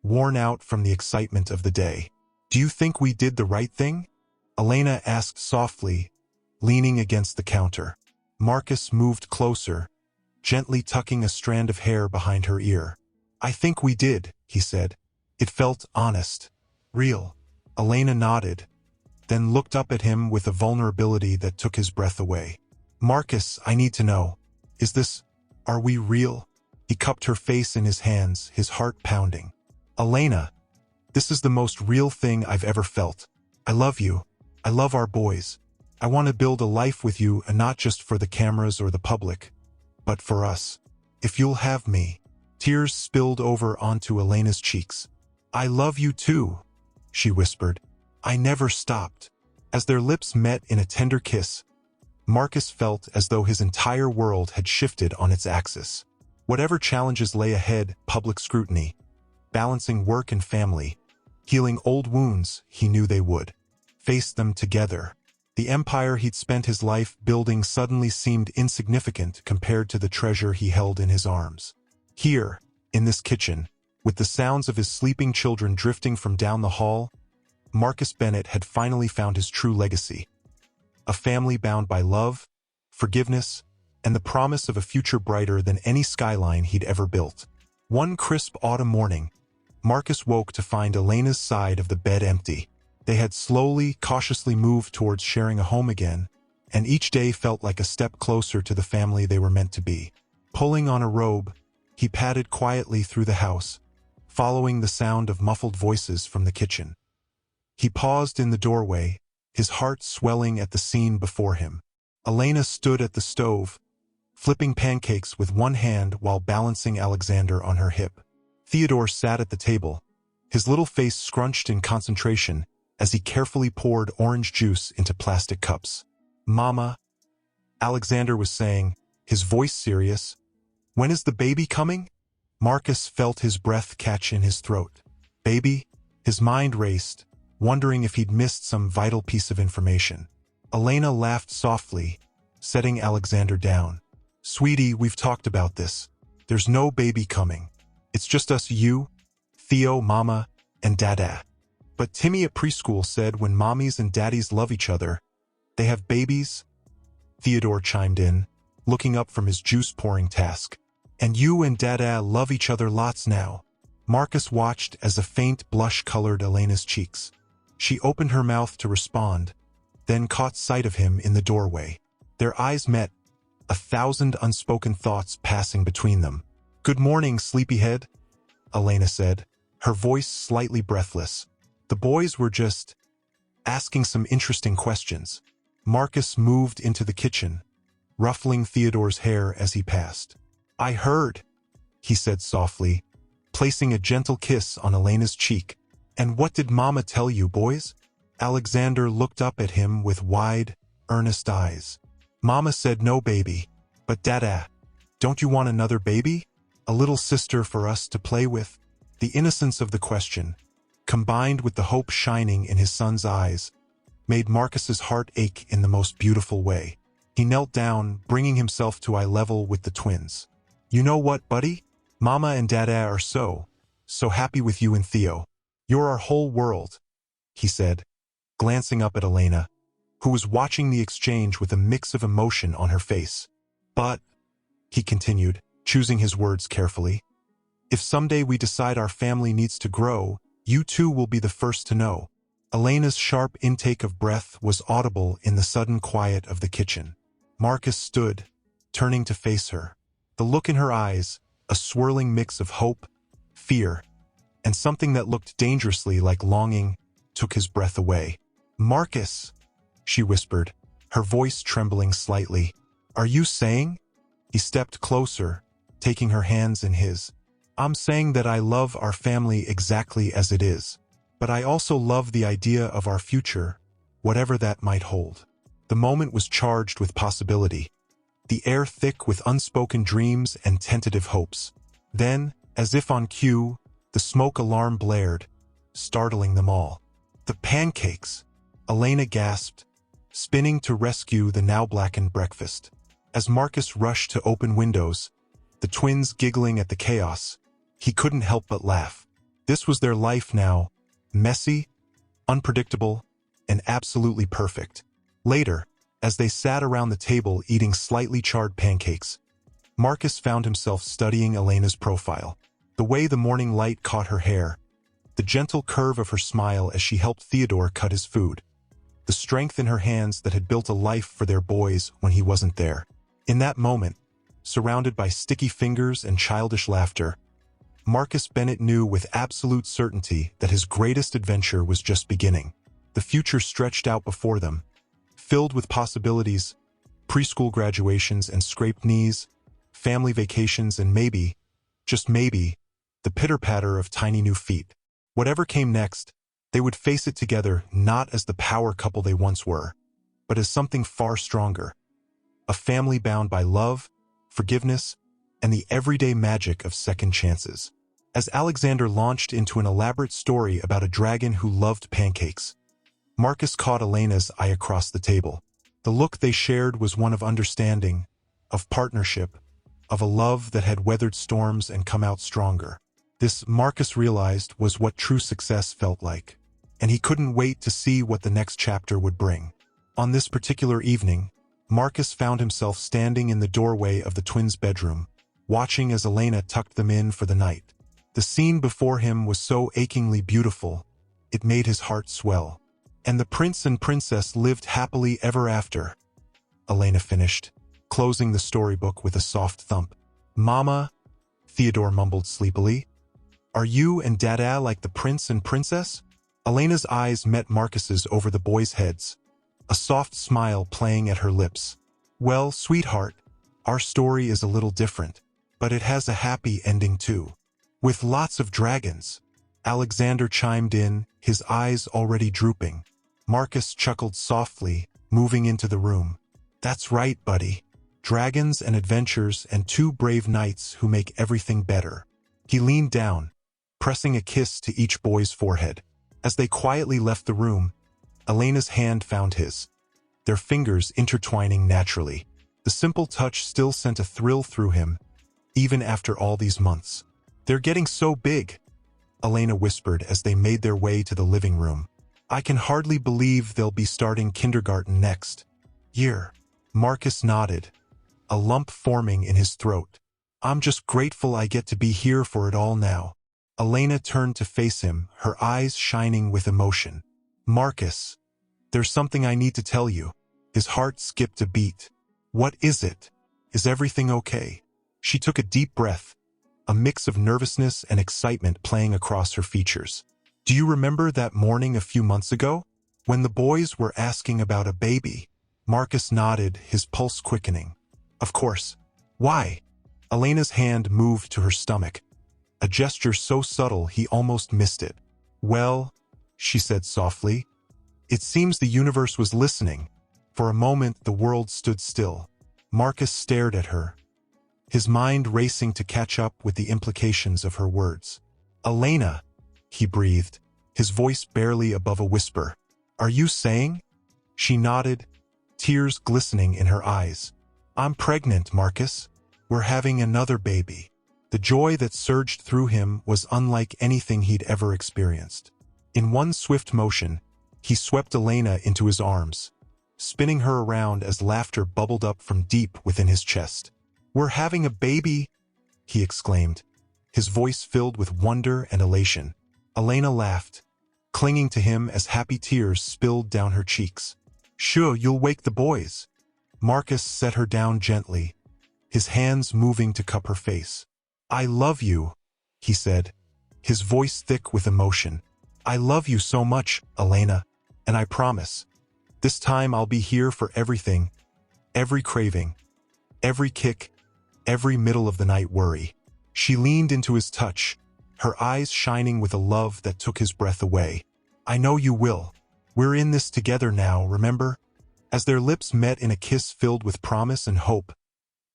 worn out from the excitement of the day. "Do you think we did the right thing?" Elena asked softly, leaning against the counter. Marcus moved closer, gently tucking a strand of hair behind her ear. "I think we did," he said. "It felt honest, real." Elena nodded, then looked up at him with a vulnerability that took his breath away. "Marcus, I need to know. Are we real?" He cupped her face in his hands, his heart pounding. "Elena, this is the most real thing I've ever felt. I love you. I love our boys. I want to build a life with you, and not just for the cameras or the public, but for us. If you'll have me." Tears spilled over onto Elena's cheeks. "I love you too," she whispered. I never stopped. As their lips met in a tender kiss, Marcus felt as though his entire world had shifted on its axis. Whatever challenges lay ahead, public scrutiny, balancing work and family, healing old wounds, he knew they would face them together. The empire he'd spent his life building suddenly seemed insignificant compared to the treasure he held in his arms. Here, in this kitchen, with the sounds of his sleeping children drifting from down the hall, Marcus Bennett had finally found his true legacy. A family bound by love, forgiveness, and the promise of a future brighter than any skyline he'd ever built. One crisp autumn morning, Marcus woke to find Elena's side of the bed empty. They had slowly, cautiously moved towards sharing a home again, and each day felt like a step closer to the family they were meant to be. Pulling on a robe, he padded quietly through the house, following the sound of muffled voices from the kitchen. He paused in the doorway, his heart swelling at the scene before him. Elena stood at the stove, flipping pancakes with one hand while balancing Alexander on her hip. Theodore sat at the table, his little face scrunched in concentration as he carefully poured orange juice into plastic cups. Mama, Alexander was saying, his voice serious. When is the baby coming? Marcus felt his breath catch in his throat. Baby? His mind raced, wondering if he'd missed some vital piece of information. Elena laughed softly, setting Alexander down. Sweetie, we've talked about this. There's no baby coming. It's just us, you, Theo, Mama, and Dada. But Timmy at preschool said when mommies and daddies love each other, they have babies? Theodore chimed in, looking up from his juice-pouring task. And you and Dada love each other lots now. Marcus watched as a faint blush colored Elena's cheeks. She opened her mouth to respond, then caught sight of him in the doorway. Their eyes met, 1,000 unspoken thoughts passing between them. Good morning, sleepyhead, Elena said, her voice slightly breathless. The boys were just asking some interesting questions. Marcus moved into the kitchen, ruffling Theodore's hair as he passed. I heard, he said softly, placing a gentle kiss on Elena's cheek. And what did Mama tell you, boys? Alexander looked up at him with wide, earnest eyes. Mama said no baby, but Dada, don't you want another baby? A little sister for us to play with? The innocence of the question, combined with the hope shining in his son's eyes, made Marcus's heart ache in the most beautiful way. He knelt down, bringing himself to eye level with the twins. You know what, buddy? Mama and Dada are so happy with you and Theo. You're our whole world, he said, glancing up at Elena, who was watching the exchange with a mix of emotion on her face. But, he continued, choosing his words carefully, if someday we decide our family needs to grow, you too will be the first to know. Elena's sharp intake of breath was audible in the sudden quiet of the kitchen. Marcus stood, turning to face her. The look in her eyes, a swirling mix of hope, fear, and something that looked dangerously like longing, took his breath away. Marcus, she whispered, her voice trembling slightly. Are you saying? He stepped closer, taking her hands in his. I'm saying that I love our family exactly as it is, but I also love the idea of our future, whatever that might hold. The moment was charged with possibility, the air thick with unspoken dreams and tentative hopes. Then, as if on cue, the smoke alarm blared, startling them all. The pancakes, Elena gasped, spinning to rescue the now blackened breakfast. As Marcus rushed to open windows, the twins giggling at the chaos, he couldn't help but laugh. This was their life now, messy, unpredictable, and absolutely perfect. Later, as they sat around the table eating slightly charred pancakes, Marcus found himself studying Elena's profile. The way the morning light caught her hair, the gentle curve of her smile as she helped Theodore cut his food, the strength in her hands that had built a life for their boys when he wasn't there. In that moment, surrounded by sticky fingers and childish laughter, Marcus Bennett knew with absolute certainty that his greatest adventure was just beginning. The future stretched out before them, filled with possibilities, preschool graduations and scraped knees, family vacations and maybe, just maybe, the pitter-patter of tiny new feet. Whatever came next, They would face it together not as the power couple they once were, but as something far stronger. A family bound by love, forgiveness, and the everyday magic of second chances. As Alexander launched into an elaborate story about a dragon who loved pancakes, Marcus caught Elena's eye across the table. The look they shared was one of understanding, of partnership, of a love that had weathered storms and come out stronger. This, Marcus realized, was what true success felt like, and he couldn't wait to see what the next chapter would bring. On this particular evening, Marcus found himself standing in the doorway of the twins' bedroom, watching as Elena tucked them in for the night. The scene before him was so achingly beautiful, it made his heart swell. And the prince and princess lived happily ever after, Elena finished, closing the storybook with a soft thump. Mama, Theodore mumbled sleepily. Are you and Dada like the prince and princess? Elena's eyes met Marcus's over the boys' heads, a soft smile playing at her lips. Well, sweetheart, our story is a little different, but it has a happy ending too. With lots of dragons. Alexander chimed in, his eyes already drooping. Marcus chuckled softly, moving into the room. That's right, buddy. Dragons and adventures and two brave knights who make everything better. He leaned down, pressing a kiss to each boy's forehead. As they quietly left the room, Elena's hand found his, their fingers intertwining naturally. The simple touch still sent a thrill through him, even after all these months. They're getting so big, Elena whispered as they made their way to the living room. I can hardly believe they'll be starting kindergarten next year. Marcus nodded, a lump forming in his throat. I'm just grateful I get to be here for it all now. Elena turned to face him, her eyes shining with emotion. Marcus, there's something I need to tell you. His heart skipped a beat. What is it? Is everything okay? She took a deep breath, a mix of nervousness and excitement playing across her features. Do you remember that morning a few months ago, when the boys were asking about a baby? Marcus nodded, his pulse quickening. Of course. Why? Elena's hand moved to her stomach, a gesture so subtle he almost missed it. Well, she said softly, it seems the universe was listening. For a moment the world stood still. Marcus stared at her, his mind racing to catch up with the implications of her words. Elena, he breathed, his voice barely above a whisper. Are you saying? She nodded, tears glistening in her eyes. I'm pregnant, Marcus. We're having another baby. The joy that surged through him was unlike anything he'd ever experienced. In one swift motion, he swept Elena into his arms, spinning her around as laughter bubbled up from deep within his chest. We're having a baby, he exclaimed, his voice filled with wonder and elation. Elena laughed, clinging to him as happy tears spilled down her cheeks. Sure, you'll wake the boys. Marcus set her down gently, his hands moving to cup her face. I love you, he said, his voice thick with emotion. I love you so much, Elena, and I promise, this time I'll be here for everything, every craving, every kick, every middle-of-the-night worry. She leaned into his touch, her eyes shining with a love that took his breath away. I know you will. We're in this together now, remember? As their lips met in a kiss filled with promise and hope,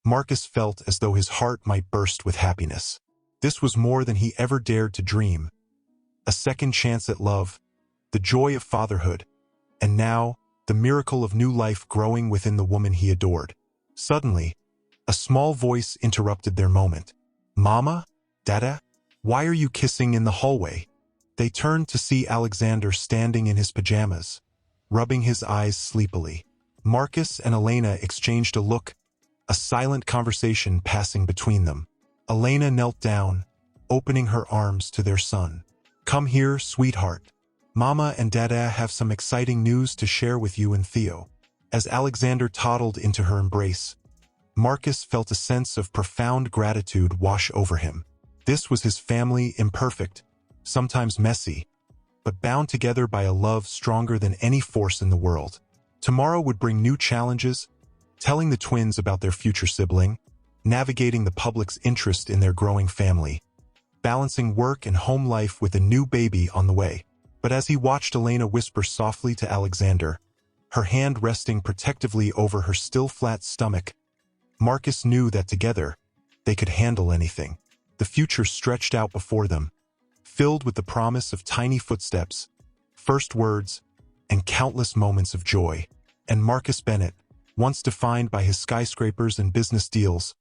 Marcus felt as though his heart might burst with happiness. This was more than he ever dared to dream. A second chance at love, the joy of fatherhood, and now, the miracle of new life growing within the woman he adored. Suddenly, a small voice interrupted their moment. Mama? Dada? Why are you kissing in the hallway? They turned to see Alexander standing in his pajamas, rubbing his eyes sleepily. Marcus and Elena exchanged a look, a silent conversation passing between them. Elena knelt down, opening her arms to their son. Come here, sweetheart. Mama and Dada have some exciting news to share with you and Theo. As Alexander toddled into her embrace, Marcus felt a sense of profound gratitude wash over him. This was his family, imperfect, sometimes messy, but bound together by a love stronger than any force in the world. Tomorrow would bring new challenges, telling the twins about their future sibling, navigating the public's interest in their growing family, balancing work and home life with a new baby on the way. But as he watched Elena whisper softly to Alexander, her hand resting protectively over her still flat stomach, Marcus knew that together, they could handle anything. The future stretched out before them, filled with the promise of tiny footsteps, first words, and countless moments of joy. And Marcus Bennett, once defined by his skyscrapers and business deals,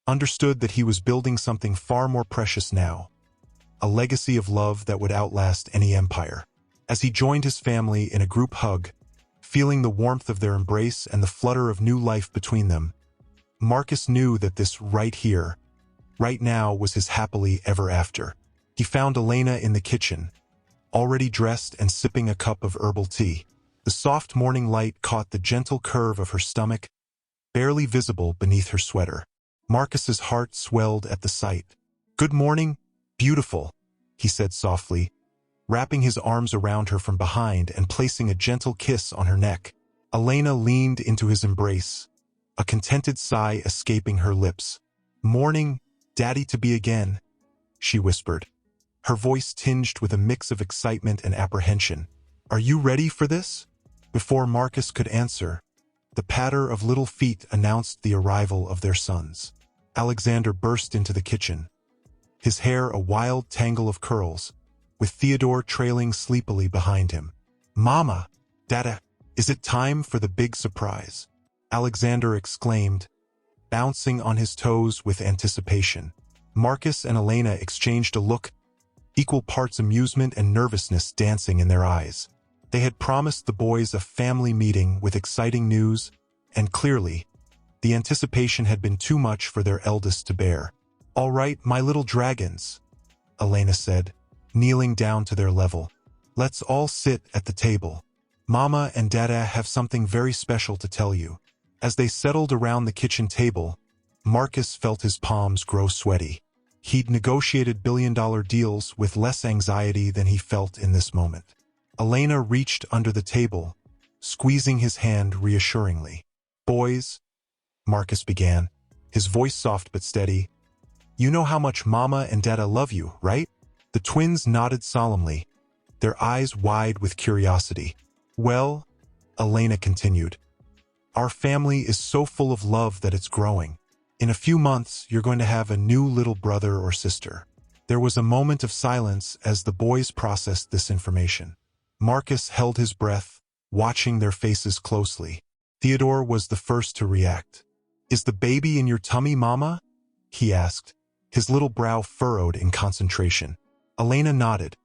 understood that he was building something far more precious now, a legacy of love that would outlast any empire. As he joined his family in a group hug, feeling the warmth of their embrace and the flutter of new life between them, Marcus knew that this right here, right now was his happily ever after. He found Elena in the kitchen, already dressed and sipping a cup of herbal tea. The soft morning light caught the gentle curve of her stomach, barely visible beneath her sweater. Marcus's heart swelled at the sight. "Good morning, beautiful," he said softly, wrapping his arms around her from behind and placing a gentle kiss on her neck. Elena leaned into his embrace, a contented sigh escaping her lips. "Morning, daddy-to-be again," she whispered, her voice tinged with a mix of excitement and apprehension. "Are you ready for this?" Before Marcus could answer, the patter of little feet announced the arrival of their sons. Alexander burst into the kitchen, his hair a wild tangle of curls, with Theodore trailing sleepily behind him. "Mama, Dada, is it time for the big surprise?" Alexander exclaimed, bouncing on his toes with anticipation. Marcus and Elena exchanged a look, equal parts amusement and nervousness dancing in their eyes. They had promised the boys a family meeting with exciting news, and clearly, the anticipation had been too much for their eldest to bear. "All right, my little dragons," Elena said, kneeling down to their level. "Let's all sit at the table. Mama and Dada have something very special to tell you." As they settled around the kitchen table, Marcus felt his palms grow sweaty. He'd negotiated billion-dollar deals with less anxiety than he felt in this moment. Elena reached under the table, squeezing his hand reassuringly. "Boys," Marcus began, his voice soft but steady, "you know how much Mama and Dada love you, right?" The twins nodded solemnly, their eyes wide with curiosity. "Well," Elena continued, "our family is so full of love that it's growing. In a few months, you're going to have a new little brother or sister." There was a moment of silence as the boys processed this information. Marcus held his breath, watching their faces closely. Theodore was the first to react. "Is the baby in your tummy, Mama?" he asked, his little brow furrowed in concentration. Elena nodded,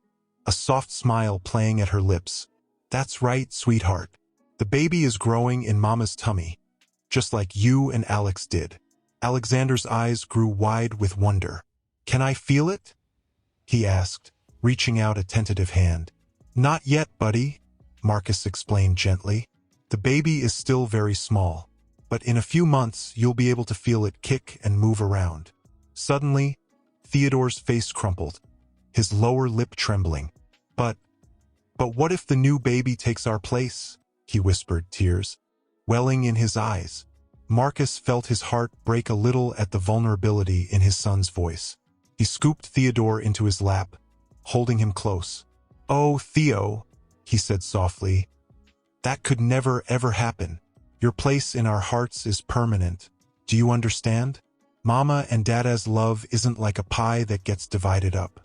a soft smile playing at her lips. "That's right, sweetheart. The baby is growing in Mama's tummy, just like you and Alex did." Alexander's eyes grew wide with wonder. "Can I feel it?" he asked, reaching out a tentative hand. "Not yet, buddy," Marcus explained gently. "The baby is still very small, but in a few months you'll be able to feel it kick and move around." Suddenly, Theodore's face crumpled, his lower lip trembling. But what if the new baby takes our place?" he whispered, tears welling in his eyes. Marcus felt his heart break a little at the vulnerability in his son's voice. He scooped Theodore into his lap, holding him close. "Oh, Theo," he said softly, "that could never ever happen. Your place in our hearts is permanent. Do you understand? Mama and Dada's love isn't like a pie that gets divided up.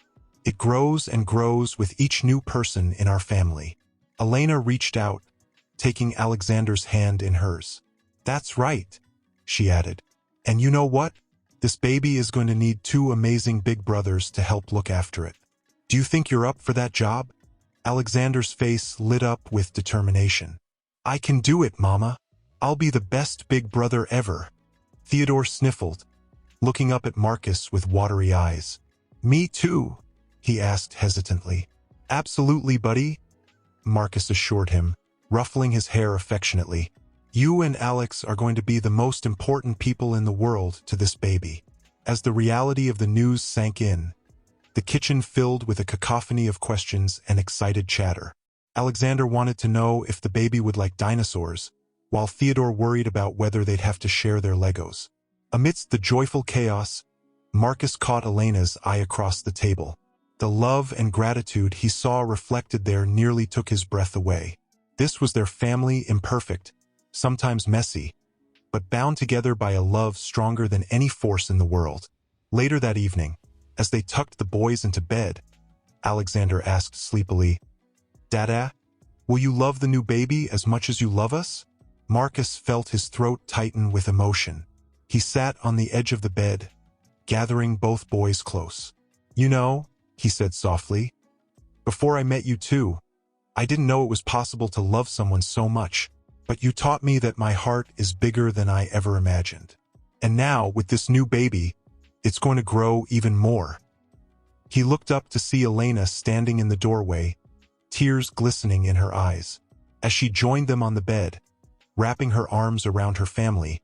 It grows and grows with each new person in our family." Elena reached out, taking Alexander's hand in hers. "That's right," she added. "And you know what? This baby is going to need two amazing big brothers to help look after it. Do you think you're up for that job?" Alexander's face lit up with determination. "I can do it, Mama. I'll be the best big brother ever." Theodore sniffled, looking up at Marcus with watery eyes. "Me too?" he asked hesitantly. "Absolutely, buddy," Marcus assured him, ruffling his hair affectionately. "You and Alex are going to be the most important people in the world to this baby." As the reality of the news sank in, the kitchen filled with a cacophony of questions and excited chatter. Alexander wanted to know if the baby would like dinosaurs, while Theodore worried about whether they'd have to share their Legos. Amidst the joyful chaos, Marcus caught Elena's eye across the table. The love and gratitude he saw reflected there nearly took his breath away. This was their family, imperfect, sometimes messy, but bound together by a love stronger than any force in the world. Later that evening, as they tucked the boys into bed, Alexander asked sleepily, "Dada, will you love the new baby as much as you love us?" Marcus felt his throat tighten with emotion. He sat on the edge of the bed, gathering both boys close. "You know," he said softly, "before I met you too, I didn't know it was possible to love someone so much, but you taught me that my heart is bigger than I ever imagined. And now, with this new baby, it's going to grow even more." He looked up to see Elena standing in the doorway, tears glistening in her eyes. As she joined them on the bed, wrapping her arms around her family,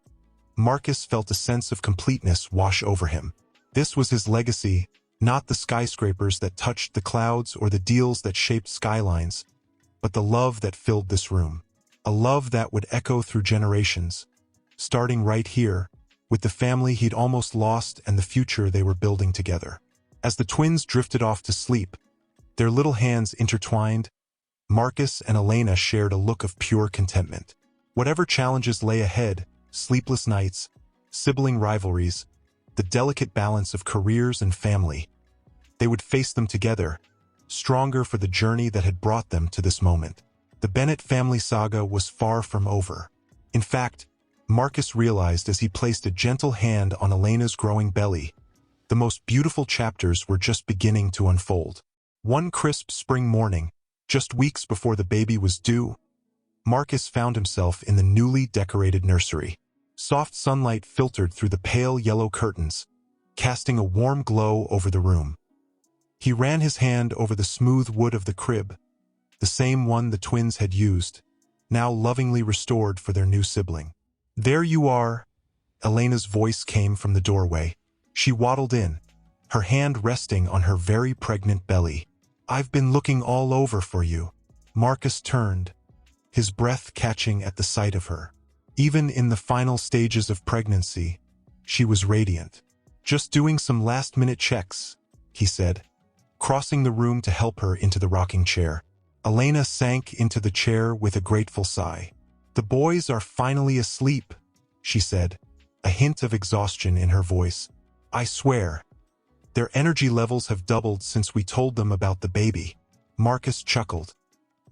Marcus felt a sense of completeness wash over him. This was his legacy, not the skyscrapers that touched the clouds or the deals that shaped skylines, but the love that filled this room. A love that would echo through generations, starting right here, with the family he'd almost lost and the future they were building together. As the twins drifted off to sleep, their little hands intertwined, Marcus and Elena shared a look of pure contentment. Whatever challenges lay ahead, sleepless nights, sibling rivalries, the delicate balance of careers and family, they would face them together, stronger for the journey that had brought them to this moment. The Bennett family saga was far from over. In fact, Marcus realized as he placed a gentle hand on Elena's growing belly, the most beautiful chapters were just beginning to unfold. One crisp spring morning, just weeks before the baby was due, Marcus found himself in the newly decorated nursery. Soft sunlight filtered through the pale yellow curtains, casting a warm glow over the room. He ran his hand over the smooth wood of the crib, the same one the twins had used, now lovingly restored for their new sibling. "There you are," Elena's voice came from the doorway. She waddled in, her hand resting on her very pregnant belly. "I've been looking all over for you." Marcus turned, his breath catching at the sight of her. Even in the final stages of pregnancy, she was radiant. "Just doing some last-minute checks," he said, crossing the room to help her into the rocking chair. Elena sank into the chair with a grateful sigh. "The boys are finally asleep," she said, a hint of exhaustion in her voice. "I swear, their energy levels have doubled since we told them about the baby." Marcus chuckled,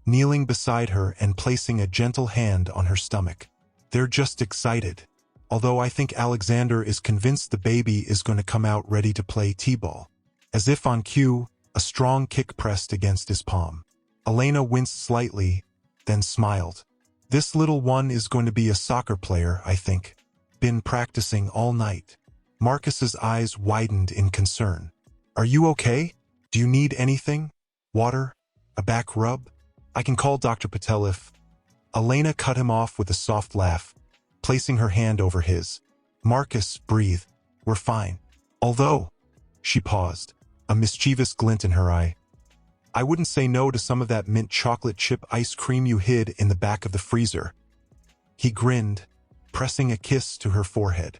kneeling beside her and placing a gentle hand on her stomach. "They're just excited. Although I think Alexander is convinced the baby is going to come out ready to play t-ball." As if on cue, a strong kick pressed against his palm. Elena winced slightly, then smiled. "This little one is going to be a soccer player, I think. Been practicing all night." Marcus's eyes widened in concern. "Are you okay? Do you need anything? Water? A back rub? I can call Dr. Patel if—" Elena cut him off with a soft laugh, placing her hand over his. "Marcus, breathe. We're fine. Although," she paused, a mischievous glint in her eye, "I wouldn't say no to some of that mint chocolate chip ice cream you hid in the back of the freezer." He grinned, pressing a kiss to her forehead.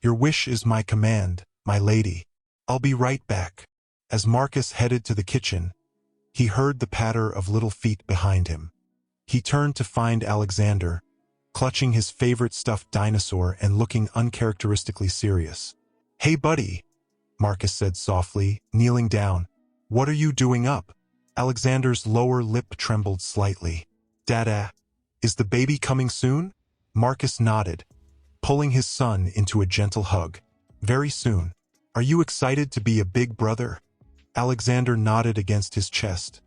"Your wish is my command, my lady. I'll be right back." As Marcus headed to the kitchen, he heard the patter of little feet behind him. He turned to find Alexander, clutching his favorite stuffed dinosaur and looking uncharacteristically serious. "Hey, buddy," Marcus said softly, kneeling down. "What are you doing up?" Alexander's lower lip trembled slightly. "Dada, is the baby coming soon?" Marcus nodded, pulling his son into a gentle hug. "Very soon. Are you excited to be a big brother?" Alexander nodded against his chest,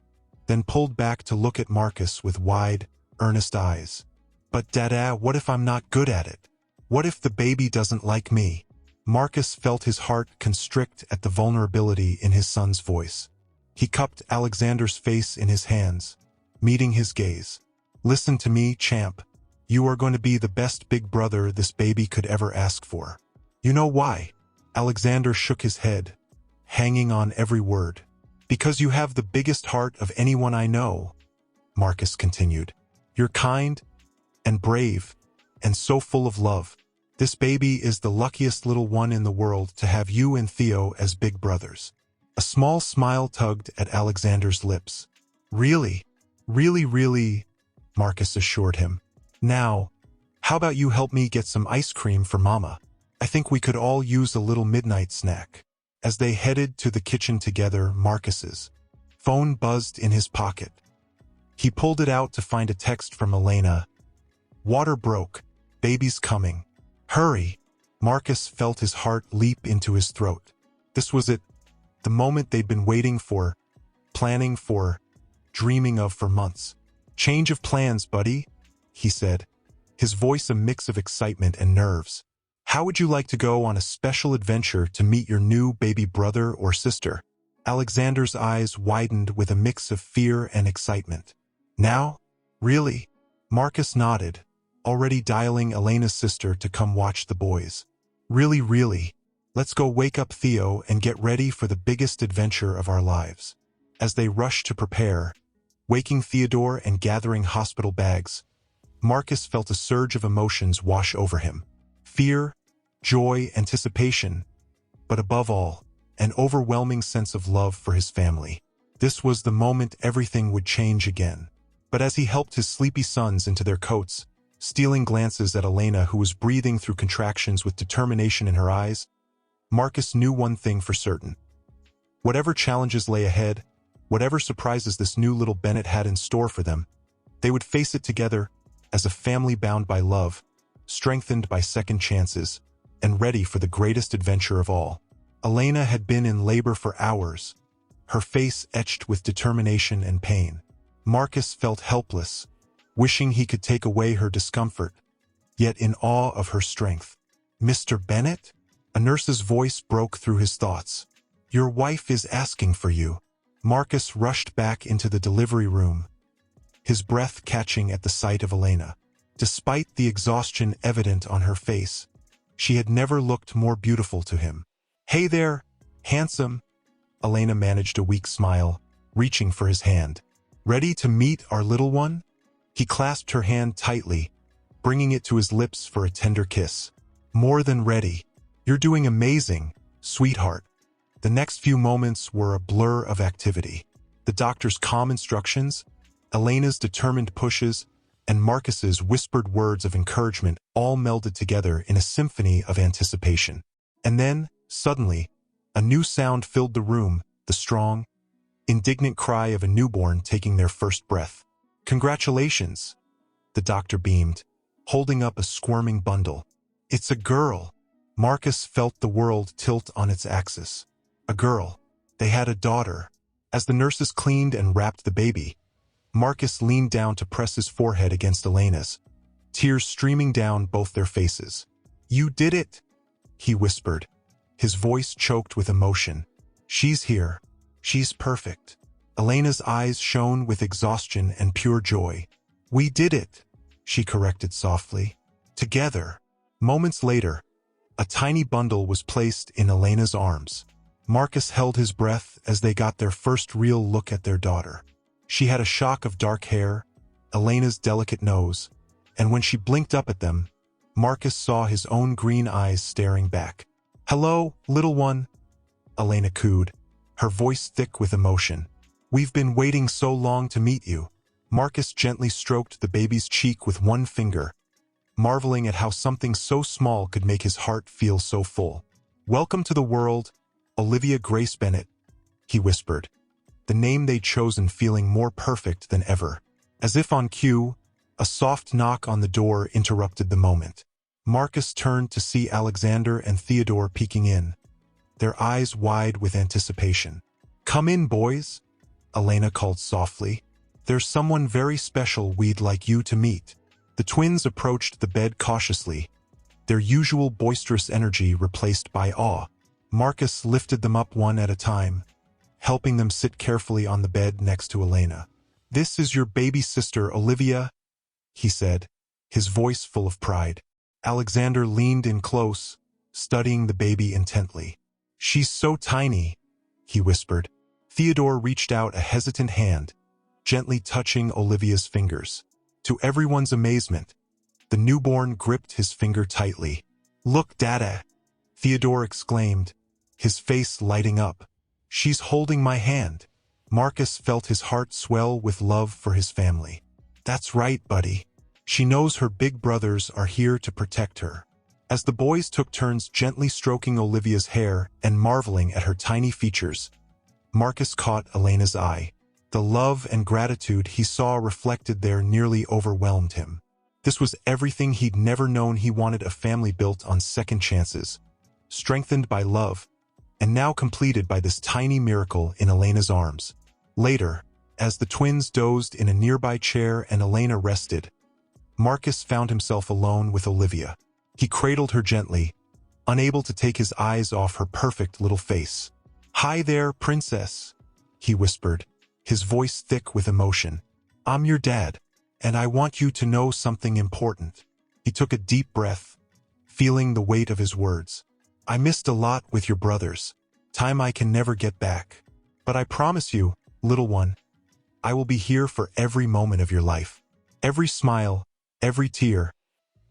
then pulled back to look at Marcus with wide, earnest eyes. "But Dada, what if I'm not good at it? What if the baby doesn't like me?" Marcus felt his heart constrict at the vulnerability in his son's voice. He cupped Alexander's face in his hands, meeting his gaze. "Listen to me, champ. You are going to be the best big brother this baby could ever ask for." "You know why?" Alexander shook his head, hanging on every word. "Because you have the biggest heart of anyone I know," Marcus continued. "You're kind and brave and so full of love. This baby is the luckiest little one in the world to have you and Theo as big brothers." A small smile tugged at Alexander's lips. Really? Really, really? Marcus assured him. Now, how about you help me get some ice cream for Mama? I think we could all use a little midnight snack. As they headed to the kitchen together, Marcus's phone buzzed in his pocket. He pulled it out to find a text from Elena. Water broke. Baby's coming. Hurry. Marcus felt his heart leap into his throat. This was it. The moment they'd been waiting for, planning for, dreaming of for months. Change of plans, buddy, he said, his voice a mix of excitement and nerves. How would you like to go on a special adventure to meet your new baby brother or sister? Alexander's eyes widened with a mix of fear and excitement. Now? Really? Marcus nodded, already dialing Elena's sister to come watch the boys. Really, really. Let's go wake up Theo and get ready for the biggest adventure of our lives. As they rushed to prepare, waking Theodore and gathering hospital bags, Marcus felt a surge of emotions wash over him. Fear, joy, anticipation, but above all, an overwhelming sense of love for his family. This was the moment everything would change again. But as he helped his sleepy sons into their coats, stealing glances at Elena, who was breathing through contractions with determination in her eyes, Marcus knew one thing for certain. Whatever challenges lay ahead, whatever surprises this new little Bennett had in store for them, they would face it together as a family bound by love, strengthened by second chances, and ready for the greatest adventure of all. Elena had been in labor for hours, her face etched with determination and pain. Marcus felt helpless, wishing he could take away her discomfort, yet in awe of her strength. Mr. Bennett? A nurse's voice broke through his thoughts. Your wife is asking for you. Marcus rushed back into the delivery room, his breath catching at the sight of Elena. Despite the exhaustion evident on her face, she had never looked more beautiful to him. Hey there, handsome. Elena managed a weak smile, reaching for his hand. Ready to meet our little one? He clasped her hand tightly, bringing it to his lips for a tender kiss. More than ready. You're doing amazing, sweetheart. The next few moments were a blur of activity. The doctor's calm instructions, Elena's determined pushes, and Marcus's whispered words of encouragement all melded together in a symphony of anticipation. And then, suddenly, a new sound filled the room, the strong, indignant cry of a newborn taking their first breath. Congratulations, the doctor beamed, holding up a squirming bundle. It's a girl. Marcus felt the world tilt on its axis. A girl. They had a daughter. As the nurses cleaned and wrapped the baby, Marcus leaned down to press his forehead against Elena's, tears streaming down both their faces. You did it, he whispered, his voice choked with emotion. She's here. She's perfect. Elena's eyes shone with exhaustion and pure joy. We did it, she corrected softly. Together. Moments later, a tiny bundle was placed in Elena's arms. Marcus held his breath as they got their first real look at their daughter. She had a shock of dark hair, Elena's delicate nose, and when she blinked up at them, Marcus saw his own green eyes staring back. Hello, little one, Elena cooed, her voice thick with emotion. We've been waiting so long to meet you. Marcus gently stroked the baby's cheek with one finger, marveling at how something so small could make his heart feel so full. Welcome to the world, Olivia Grace Bennett, he whispered, the name they'd chosen feeling more perfect than ever. As if on cue, a soft knock on the door interrupted the moment. Marcus turned to see Alexander and Theodore peeking in, their eyes wide with anticipation. Come in, boys, Elena called softly. There's someone very special we'd like you to meet. The twins approached the bed cautiously, their usual boisterous energy replaced by awe. Marcus lifted them up one at a time, helping them sit carefully on the bed next to Elena. This is your baby sister, Olivia, he said, his voice full of pride. Alexander leaned in close, studying the baby intently. She's so tiny, he whispered. Theodore reached out a hesitant hand, gently touching Olivia's fingers. To everyone's amazement, the newborn gripped his finger tightly. Look, Dada, Theodore exclaimed, his face lighting up. She's holding my hand. Marcus felt his heart swell with love for his family. That's right, buddy. She knows her big brothers are here to protect her. As the boys took turns gently stroking Olivia's hair and marveling at her tiny features, Marcus caught Elena's eye. The love and gratitude he saw reflected there nearly overwhelmed him. This was everything he'd never known. He wanted a family built on second chances, strengthened by love, and now completed by this tiny miracle in Elena's arms. Later, as the twins dozed in a nearby chair and Elena rested, Marcus found himself alone with Olivia. He cradled her gently, unable to take his eyes off her perfect little face. "Hi there, princess," he whispered, his voice thick with emotion. "I'm your dad, and I want you to know something important." He took a deep breath, feeling the weight of his words. "I missed a lot with your brothers, time I can never get back. But I promise you, little one, I will be here for every moment of your life. Every smile, every tear,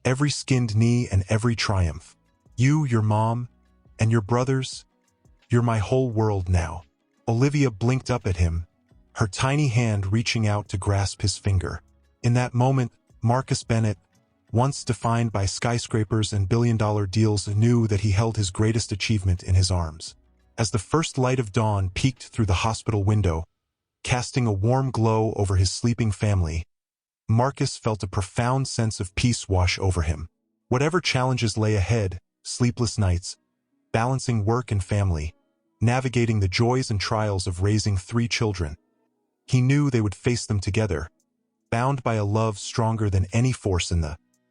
every skinned knee, and every triumph. You, your mom, and your brothers, you're my whole world now." Olivia blinked up at him, her tiny hand reaching out to grasp his finger. In that moment, Marcus Bennett, once defined by skyscrapers and billion-dollar deals, knew that he held his greatest achievement in his arms. As the first light of dawn peeked through the hospital window, casting a warm glow over his sleeping family, Marcus felt a profound sense of peace wash over him. Whatever challenges lay ahead, sleepless nights, balancing work and family, navigating the joys and trials of raising 3 children, he knew they would face them together, bound by a love stronger than any force in the